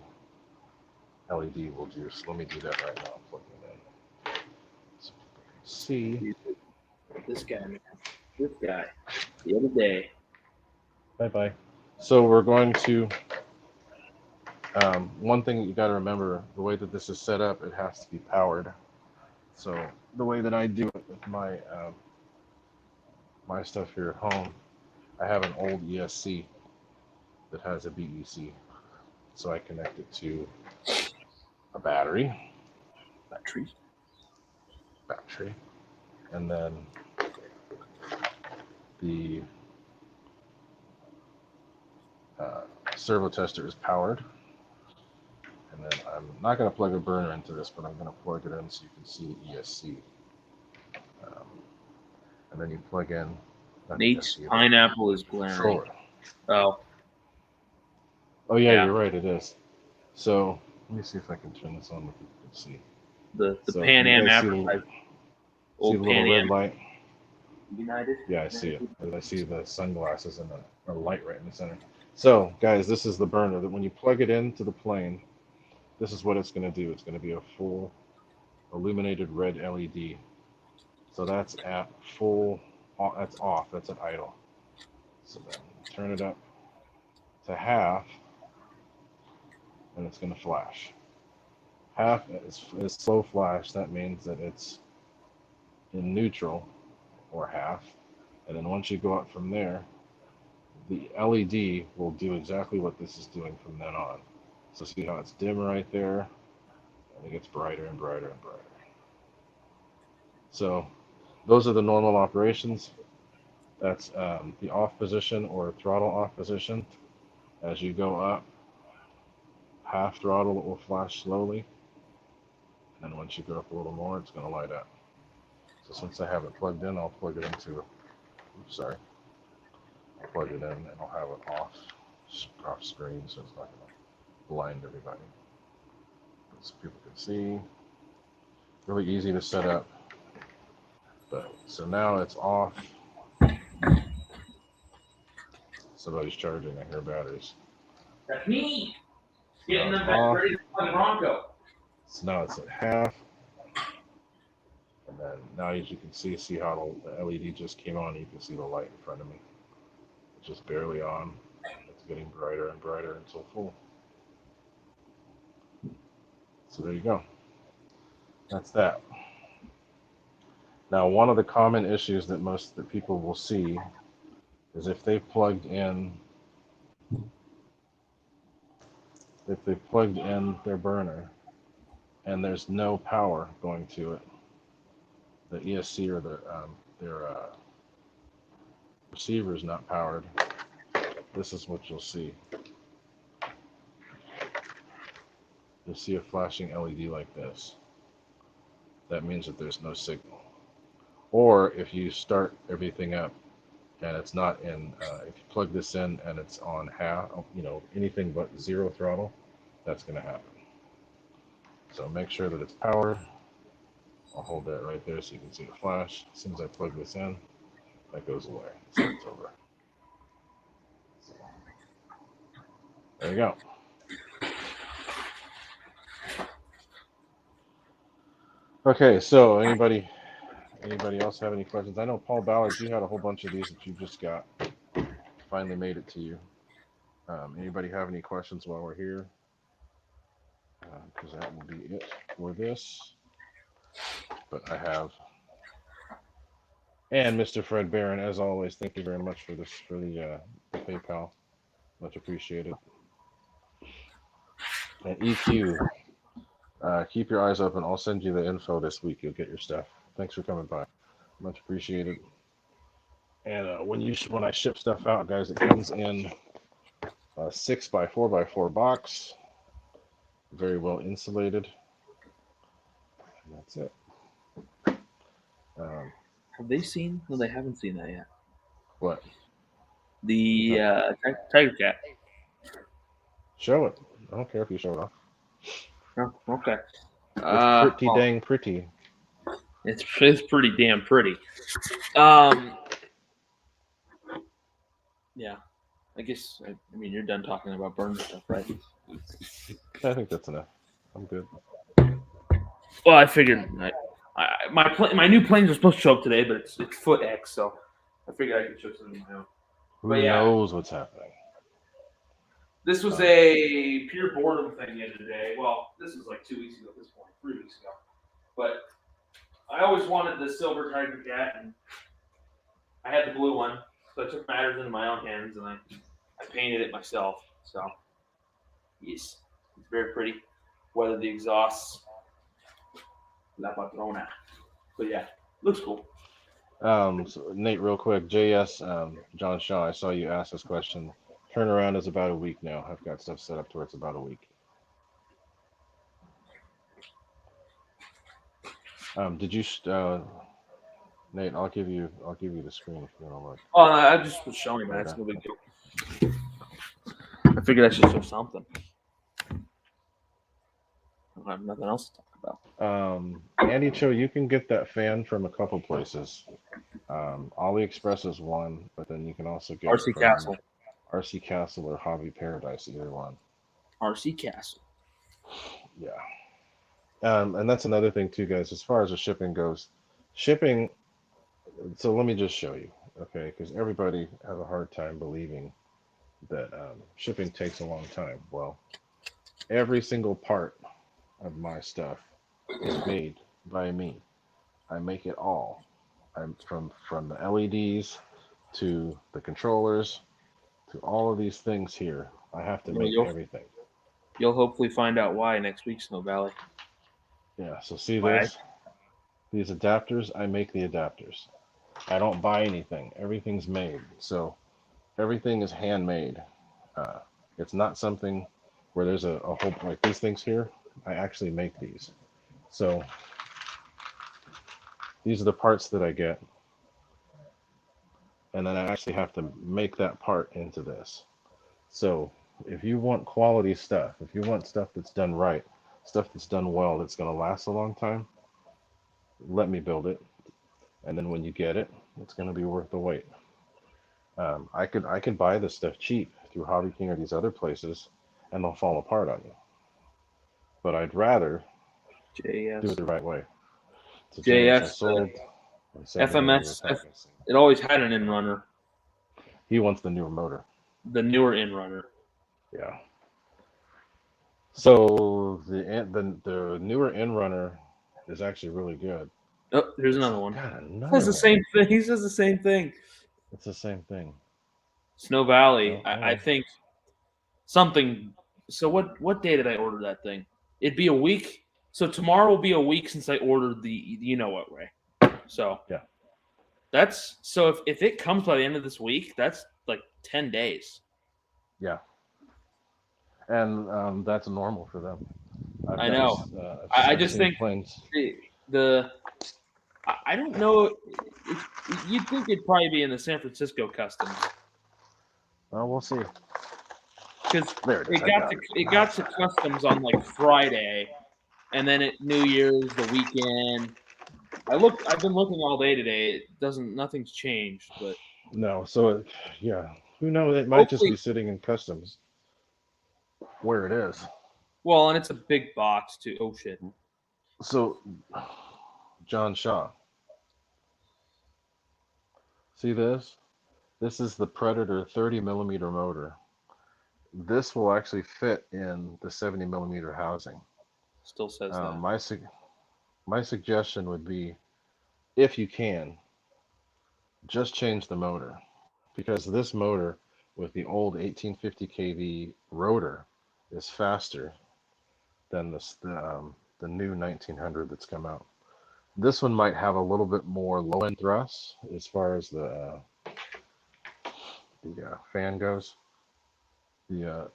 B: LED will do. So let me do that right now. I'm plugging it in. So people can see.
A: This guy, man. This guy. The other day.
B: Bye-bye. So we're going to, one thing you got to remember, the way that this is set up, it has to be powered. So the way that I do it with my my stuff here at home, I have an old ESC that has a BEC. So I connect it to a battery. And then the servo tester is powered. And then I'm not going to plug a burner into this, but I'm going to plug it in so you can see the ESC. And then you plug in.
A: Nate's pineapple is glaring. Oh.
B: Oh yeah, you're right. It is. So let me see if I can turn this on. If you can see.
A: The Pan Am advertisement.
B: See the little red light?
A: United?
B: Yeah, I see it. I see the sunglasses and a light right in the center. So, guys, this is the burner that when you plug it into the plane, this is what it's going to do. It's going to be a full illuminated red LED. So that's at full, that's off, that's at idle. So then turn it up to half, and it's going to flash. Half is slow flash. That means that it's in neutral, or half. And then once you go up from there, the LED will do exactly what this is doing from then on. So see how it's dim right there, and it gets brighter and brighter and brighter. So those are the normal operations. That's the off position or throttle off position. As you go up, half throttle, it will flash slowly. And then once you go up a little more, it's going to light up. So since I have it plugged in, I'll plug it into, oops, sorry. I'll plug it in and I'll have it off screen so it's not going to blind everybody. So people can see. Really easy to set up. But so now it's off. Somebody's charging. I hear batteries.
A: That's me. Getting them back ready to plug Bronco.
B: So now it's at half. And then now as you can see how the LED just came on. You can see the light in front of me. It's just barely on. It's getting brighter and brighter until full. So there you go. That's that. Now, one of the common issues that people will see is if they've plugged in their burner and there's no power going to it, the ESC or their receiver is not powered, this is what you'll see. You'll see a flashing LED like this. That means that there's no signal. Or if you start everything up and it's not in, if you plug this in and it's on half, anything but 0 throttle, that's going to happen. So make sure that it's powered. I'll hold that right there so you can see the flash. As soon as I plug this in, that goes away. So it's over. So, there you go. Okay, so anybody else have any questions? I know Paul Ballard, you had a whole bunch of these that you just got. Finally made it to you. Anybody have any questions while we're here? Because that will be it for this. But I have. And Mr. Fred Barron, as always, thank you very much for the PayPal. Much appreciated. And EQ, keep your eyes open. I'll send you the info this week. You'll get your stuff. Thanks for coming by. Much appreciated. And when I ship stuff out, guys, it comes in a 6x4x4 box, very well insulated. And that's it.
A: Have they seen? No, they haven't seen that yet.
B: What?
A: The Tiger Cat.
B: Show it. I don't care if you show it off.
A: Oh, okay.
B: It's pretty dang pretty.
A: It's pretty damn pretty. Yeah. I guess, I mean, you're done talking about burn stuff, right?
B: I think that's enough. I'm good.
A: Well, I figured my new planes are supposed to show up today, but it's foot X, so I figured I could show something my own.
B: Who knows what's happening?
A: This was a pure boredom thing the other day. Well, this was like 2 weeks ago at this point, 3 weeks ago. But I always wanted the silver Tiger Cat, and I had the blue one, so I took matters into my own hands, and I painted it myself. So, yes, it's very pretty. Whether the exhausts, La Patrona. But yeah, looks cool.
B: So Nate, real quick, JS, John Shaw, I saw you ask this question. Turnaround is about a week now. I've got stuff set up to where it's about a week. Did you, Nate? I'll give you the screen if you want to look.
A: Oh, I just was showing that. It's no big deal. I figured I should show something. I have nothing else to talk about.
B: Andy Cho, you can get that fan from a couple places. AliExpress is one, but then you can also get
A: RC Castle.
B: RC Castle or Hobby Paradise, either one.
A: RC Castle.
B: Yeah. And that's another thing too, guys, as far as the shipping goes. So let me just show you, okay? Because everybody has a hard time believing that shipping takes a long time. Well, every single part of my stuff is made by me. I make it all. I'm from the LEDs to the controllers to all of these things here. I have to make everything.
A: You'll hopefully find out why next week, Snow Valley.
B: Yeah, so see this? These adapters, I make the adapters. I don't buy anything. Everything's made. So everything is handmade. It's not something where there's a whole, like these things here, I actually make these. So these are the parts that I get. And then I actually have to make that part into this. So if you want quality stuff, if you want stuff that's done right, stuff that's done well, that's going to last a long time, let me build it. And then when you get it, it's going to be worth the wait. I could buy this stuff cheap through Hobby King or these other places, and they'll fall apart on you. But I'd rather do it the right way. So
A: JS,
B: I sold
A: FMS, it always had an in-runner.
B: He wants the newer motor.
A: The newer in-runner.
B: Yeah. So the newer end runner is actually really good.
A: Oh, here's another one.
B: God,
A: That's
B: another
A: the
B: one.
A: same thing. He says the same thing.
B: It's the same thing.
A: Snow Valley.
B: Oh,
A: I think something. So what day did I order that thing? It'd be a week. So tomorrow will be a week since I ordered the you know what way. So
B: yeah.
A: that's so if it comes by the end of this week, that's like 10 days.
B: Yeah. And that's normal for them.
A: I know. I
B: I've
A: just
B: seen
A: think
B: planes.
A: the I don't know. You'd think it'd probably be in the San Francisco customs
B: Well, we'll see.
A: because
B: There it is.
A: it got to customs on like Friday, and then at New Year's the weekend. I've been looking all day today. Nothing's changed, but
B: No, so yeah, who knows? It might just
A: hopefully,
B: be sitting in customs where it is.
A: well, and it's a big box too. Oh shit!
B: So, John Shaw, see this? This is the Predator 30 millimeter motor. This will actually fit in the 70 millimeter housing.
A: Still says that.
B: My suggestion would be, if you can, just change the motor, because this motor with the old 1850 kV rotor is faster than the new 1900 that's come out. This one might have a little bit more low end thrust as far as the fan goes. The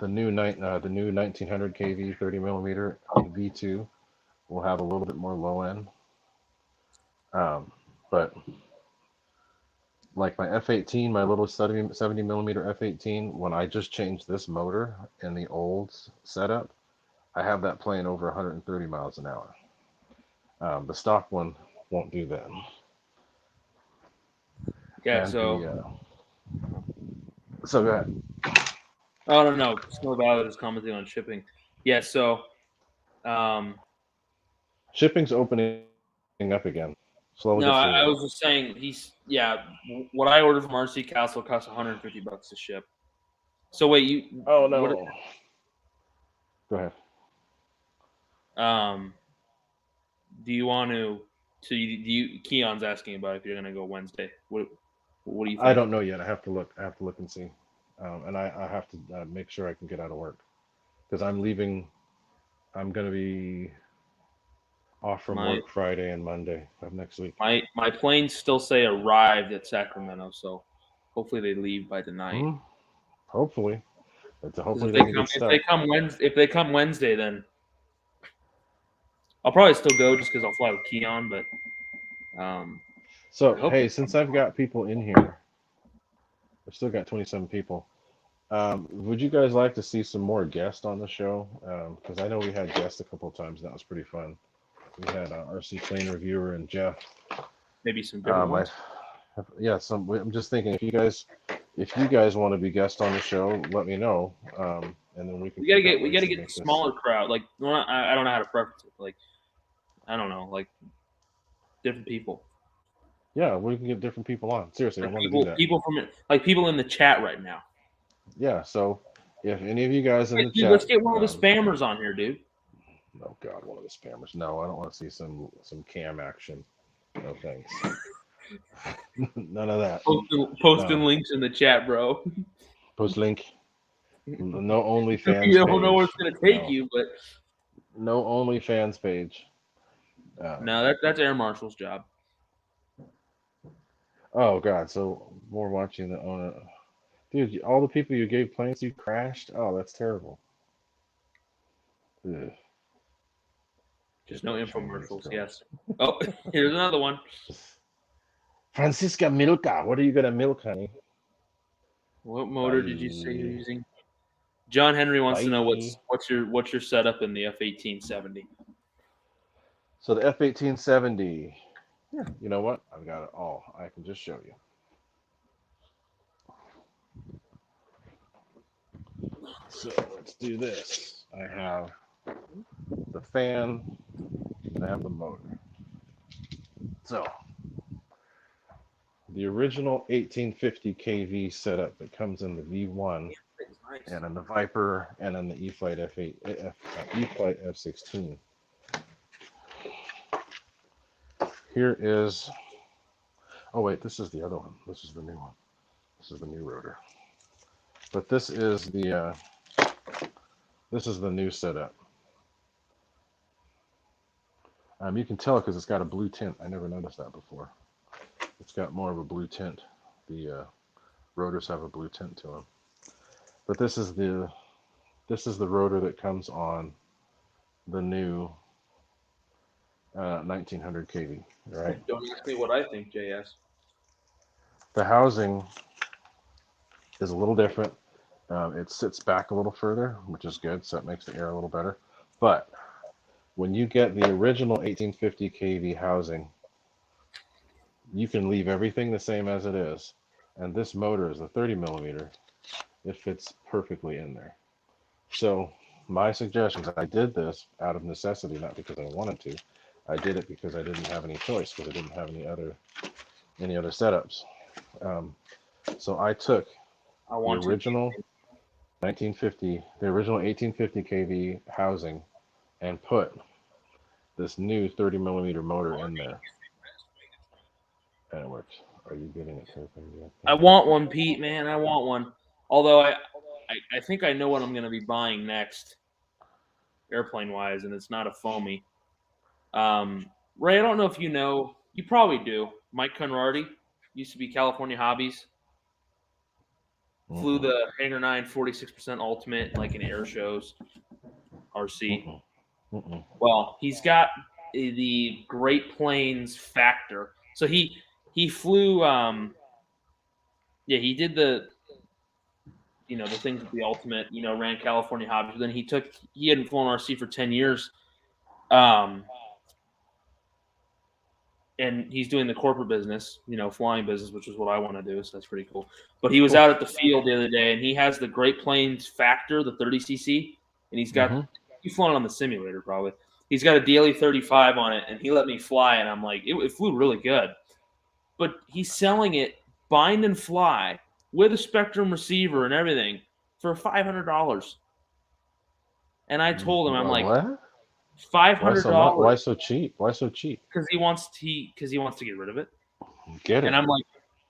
B: new 1900 kV 30 millimeter V2 will have a little bit more low end, but like my F18, my little 70 millimeter F18, when I just changed this motor in the old setup, I have that plane over 130 miles an hour. The stock one won't do that.
A: Yeah.
B: And
A: So
B: so go ahead.
A: I don't know. Snow Valley is commenting on shipping. Yeah. So
B: Shipping's opening up again, slowly
A: no,
B: but
A: I
B: surely.
A: was just saying what I ordered from RC Castle costs $150 to ship. So wait,
B: Oh
A: what?
B: no. Go ahead.
A: Do you want to? So Keon's asking about if you're gonna go Wednesday. What do you
B: I
A: think?
B: don't know yet. I have to look. I have to look and see, and I have to make sure I can get out of work because I'm leaving. I'm gonna be off from
A: My
B: work Friday and Monday of next week.
A: my planes still say arrived at Sacramento, so hopefully they leave by tonight.
B: Hopefully,
A: Because
B: hopefully they get good stuff.
A: if they come Wednesday, then I'll probably still go just because I'll fly with Keon. But
B: So
A: I hope
B: hey, since I've got people in here, I've still got 27 people. Would you guys like to see some more guests on the show? Because I know we had guests a couple of times. And that was pretty fun. We had RC Plane Reviewer and Jeff.
A: maybe some different ones.
B: I'm just thinking if you guys want to be guests on the show, let me know, and then we can.
A: We gotta get the smaller crowd. Like I don't know how to preface it. Like I don't know, like different people.
B: Yeah, we can get different people on. Seriously,
A: Like
B: I want to do that.
A: people in the chat right now.
B: Yeah, so if any of you guys in the chat,
A: let's get one of the spammers on here, dude.
B: Oh God, one of the spammers. No, I don't want to see some cam action. No thanks. None of that.
A: Posting links in the chat, bro.
B: Post link. No OnlyFans
A: You don't know where it's
B: page.
A: gonna take you, but
B: No OnlyFans page.
A: no, that's Air Marshal's job.
B: Oh God, so more watching the owner. Dude, all the people you gave planes you crashed. Oh, that's terrible. Ugh.
A: Just no infomercials. Yes. Oh, here's another one.
B: Francisca Milka, what are you gonna milk, honey?
A: What motor did you say you're using? John Henry wants to know what's your setup in the F1870.
B: So the F1870. Yeah, you know what? I've got it all. I can just show you. So let's do this. I have the fan, and I have the motor. So the original 1850 kV setup that comes in the V1 and then the Viper, and then the Eflight Eflight F16. Here is. Oh wait, this is the other one. This is the new one. This is the new rotor. But this is the new setup. You can tell because it's got a blue tint. I never noticed that before. It's got more of a blue tint. The rotors have a blue tint to them. But this is the rotor that comes on the new 1900 kV. Right.
A: Don't ask me what I think, JS.
B: The housing is a little different. It sits back a little further, which is good, so it makes the air a little better. But when you get the original 1850 kV housing, you can leave everything the same as it is. And this motor is a 30 millimeter. It fits perfectly in there. So my suggestion is I did this out of necessity, not because I wanted to. I did it because I didn't have any choice, because I didn't have any other setups. So I took the original 1850 kV housing and put this new 30 millimeter motor in there, and it works. Are you getting it, Kirby?
A: I want one, Pete, man. I want one. Although I think I know what I'm going to be buying next, airplane-wise, and it's not a foamy. Ray, I don't know if you know. You probably do. Mike Conrarty used to be California Hobbies. Flew the Hangar 9 46% Ultimate, like in air shows, RC. Well, he's got the Great Plains Factor. So he flew. He did the things with the Ultimate. Ran California Hobbies. Then he hadn't flown RC for 10 years. And he's doing the corporate business, flying business, which is what I want to do. So that's pretty cool. But he was out at the field the other day, and he has the Great Plains Factor, the 30cc, and he's got he's flown on the simulator probably. He's got a daily 35 on it, and he let me fly, and I'm like, it flew really good. But he's selling it bind and fly with a Spectrum receiver and everything for $500. And I told him, I'm like,
B: what?
A: $500.
B: Why so cheap? Why so cheap?
A: Because he wants to get rid of it.
B: Get it.
A: And I'm like,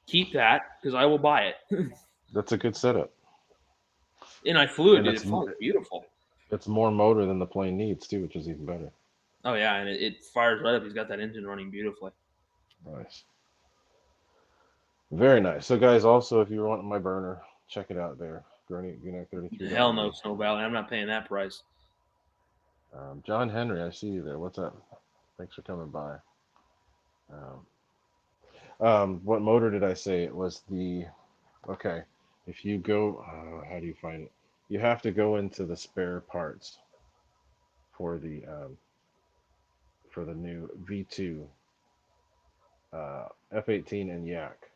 A: keep that because I will buy it.
B: That's a good setup.
A: And I flew it. It flew beautiful.
B: It's more motor than the plane needs too, which is even better.
A: Oh yeah, and it fires right up. He's got that engine running beautifully.
B: Nice. Very nice. So guys, also if you're wanting my burner, check it out there. Gooniac 33.
A: Hell no, Snow Valley. I'm not paying that price.
B: John Henry, I see you there. What's up? Thanks for coming by. What motor did I say? It was the. Okay, if you go, how do you find it? You have to go into the spare parts for the new V2 F18 and Yak.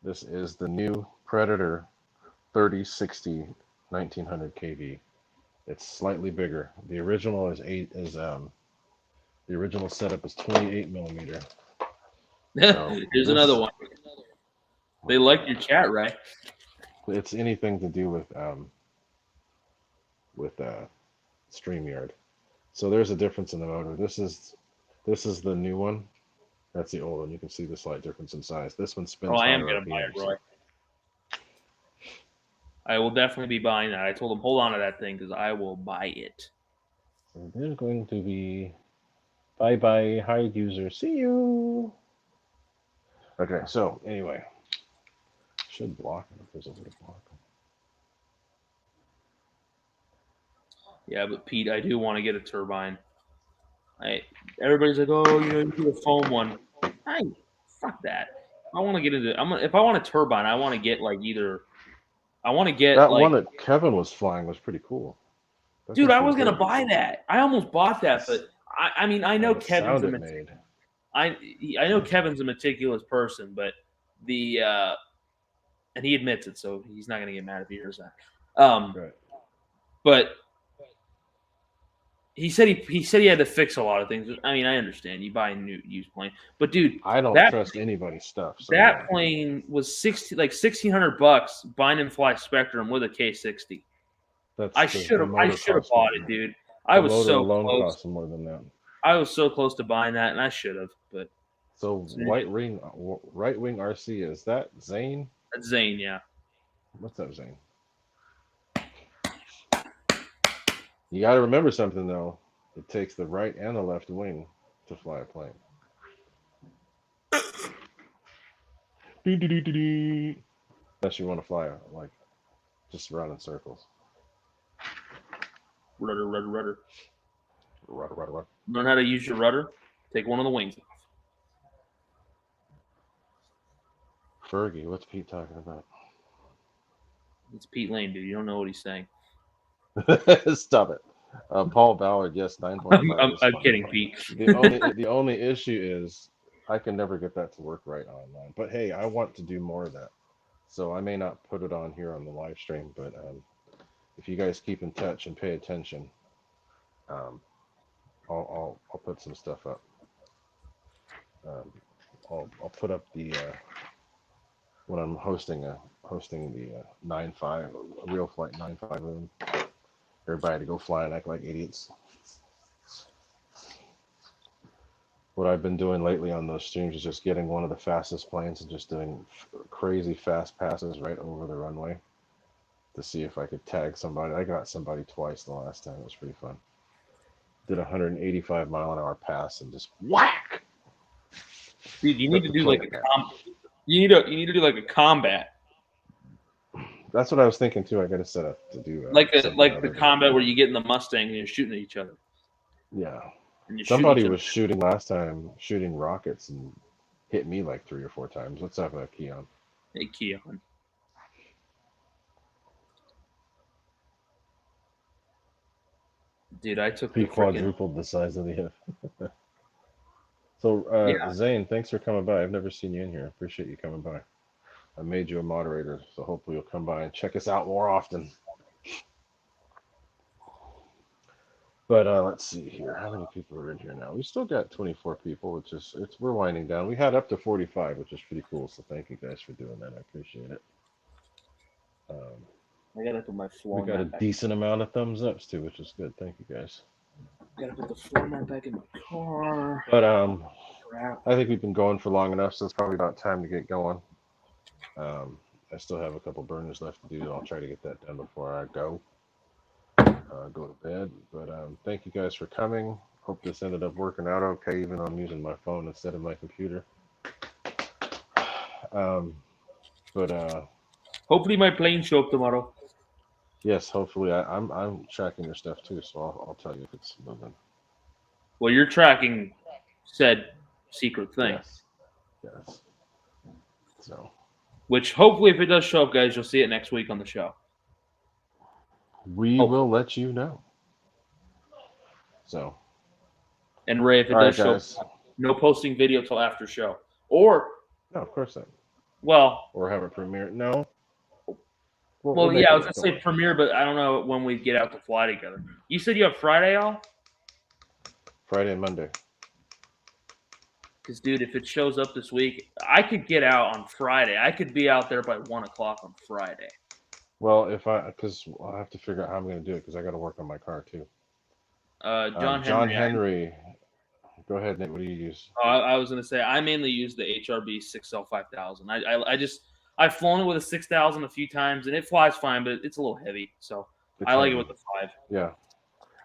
B: This is the new Predator 3060 1900 kV. It's slightly bigger. The original the original setup is 28 millimeter.
A: So here's another one. They like your chat, right?
B: It's anything to do with StreamYard. So there's a difference in the motor. This is the new one. That's the old one. You can see the slight difference in size. This one spins.
A: I am gonna buy it, Roy. I will definitely be buying that. I told him, hold on to that thing because I will buy it.
B: So there's going to be bye-bye hide user. See you. Okay, so anyway. Should block it if there's a little block.
A: Yeah, but Pete, I do want to get a turbine. Everybody's like, oh, you do a foam one. Fuck that. I want to get into. If I want a turbine, I want to get that
B: one that Kevin was flying was pretty cool.
A: Dude, I was gonna buy that. I almost bought that, but I know Kevin's I know Kevin's a meticulous person, but and he admits it, so he's not gonna get mad if he hears that.
B: Right.
A: But He said he had to fix a lot of things. I mean, I understand. You buy a new used plane, but dude,
B: I don't trust anybody's stuff. So
A: that plane was $1,600 bind and fly Spectrum with a K60. I should have bought it, dude. I was so close.
B: Cost more than that.
A: I was so close to buying that, and I should have. But
B: so right wing RC, is that Zane?
A: That's Zane, yeah.
B: What's up, Zane? You got to remember something though. It takes the right and the left wing to fly a plane. Unless you want to fly like just around in circles.
A: Rudder.
B: Rudder.
A: Learn how to use your rudder. Take one of the wings off.
B: Fergie, what's Pete talking about?
A: It's Pete Lane, dude. You don't know what he's saying.
B: Stop it. Paul Ballard, yes, 9.5.
A: I'm kidding, Pete.
B: The only issue is I can never get that to work right online. But hey, I want to do more of that, so I may not put it on here on the live stream. But if you guys keep in touch and pay attention, I'll put some stuff up. I'll put up the when I'm hosting the 9.5 real flight 9.5 room. Everybody to go fly and act like idiots. What I've been doing lately on those streams is just getting one of the fastest planes and just doing crazy fast passes right over the runway to see if I could tag somebody. I got somebody twice the last time. It was pretty fun. Did a 185-mile-an-hour pass and just whack.
A: Dude, you need to do like you need to do like a combat.
B: That's what I was thinking too. I got to set up to do
A: like the combat where you get in the Mustang and you're shooting at each other.
B: Yeah. Somebody was shooting last time, shooting rockets and hit me like 3 or 4 times. Let's have a Keon.
A: Hey, Keon. Dude, I took
B: he quadrupled the size of the F. So, Zane, thanks for coming by. I've never seen you in here. Appreciate you coming by. I made you a moderator, so hopefully you'll come by and check us out more often. But let's see here. How many people are in here now? We still got 24 people, which is we're winding down. We had up to 45, which is pretty cool. So thank you guys for doing that. I appreciate it.
A: I gotta put my floor.
B: We got a decent amount of thumbs ups too, which is good. Thank you guys.
A: I gotta put the floor mat back in my car.
B: But I think we've been going for long enough, so it's probably about time to get going. I still have a couple burners left to do. I'll try to get that done before I go to bed. But thank you guys for coming. Hope this ended up working out okay, even though I'm using my phone instead of my computer.
A: Hopefully my plane show up tomorrow.
B: Yes, hopefully. I'm tracking your stuff too, so I'll tell you if it's moving.
A: Well, you're tracking said secret thing.
B: Yes. So.
A: Which hopefully, if it does show up, guys, you'll see it next week on the show.
B: We will let you know. So.
A: And Ray, if it does show up, no posting video till after show. Or.
B: No, of course not.
A: Well.
B: Or have it premiere. No.
A: Well, yeah, I was going to say premiere, but I don't know when we get out to fly together. You said you have Friday off?
B: Friday and Monday.
A: Because, dude, if it shows up this week, I could get out on Friday. I could be out there by 1 o'clock on Friday.
B: Well, because I'll have to figure out how I'm going to do it because I got to work on my car too.
A: John
B: Henry. Go ahead, Nick. What do you use?
A: I was going to say I mainly use the HRB 6L 5000. I've flown it with a 6000 a few times, and it flies fine, but it's a little heavy. So I like it with the 5.
B: Yeah.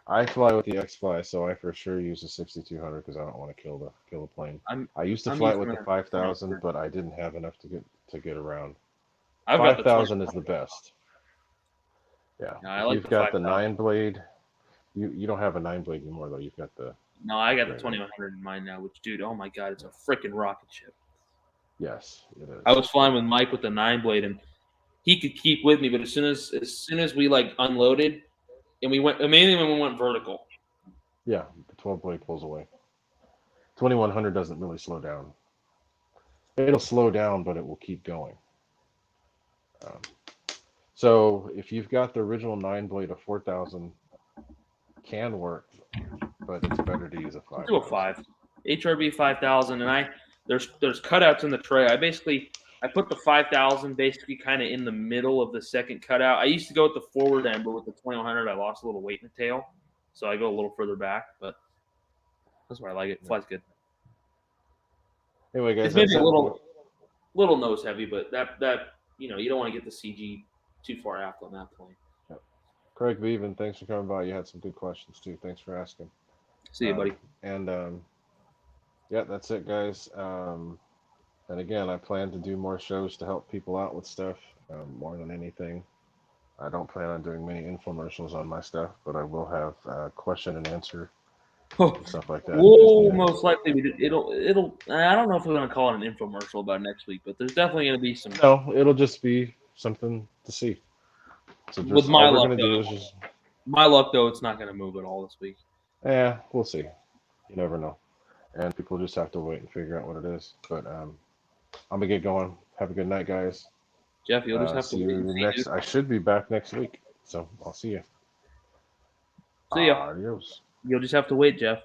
B: I fly with the XFly, so I for sure use the 6200 because I don't want to kill the plane. I used to fly it with the 5000, but I didn't have enough to get around. 5000 is the best. Yeah. No, you've got the 9-blade. You don't have a 9-blade anymore though. You've got the.
A: No, I got the 2100 in mine now. Which, dude, oh my god, it's a freaking rocket ship.
B: Yes, it is.
A: I was flying with Mike with the 9-blade, and he could keep with me, but as soon as we like unloaded. And we went mainly when we went vertical.
B: Yeah, the 12-blade pulls away. 2100 doesn't really slow down. It'll slow down, but it will keep going. So if you've got the original 9-blade of 4000 can work, but it's better to use a 5.
A: Do a 5. HRB 5000, and there's cutouts in the tray. I put the 5000 basically kind of in the middle of the second cutout. I used to go with the forward end, but with the 2100, I lost a little weight in the tail, so I go a little further back. But that's why I like it. It flies good.
B: Anyway, guys,
A: it's maybe a little nose heavy, but that you don't want to get the CG too far aft on that plane.
B: Yep. Craig Beaven, thanks for coming by. You had some good questions too. Thanks for asking.
A: See you, buddy.
B: And yeah, that's it, guys. And again, I plan to do more shows to help people out with stuff more than anything. I don't plan on doing many infomercials on my stuff, but I will have question and answer and stuff like that.
A: We'll most likely it'll. I don't know if we're gonna call it an infomercial about next week, but there's definitely gonna be some.
B: No, it'll just be something to see. So just
A: with my luck,
B: though,
A: it's not gonna move at all this week.
B: Yeah, we'll see. You never know, and people just have to wait and figure out what it is. But I'm gonna get going. Have a good night, guys.
A: Jeff, you'll just have
B: see
A: to
B: you next. I should be back next week, so I'll see you.
A: See ya.
B: Adios.
A: You'll just have to wait, Jeff.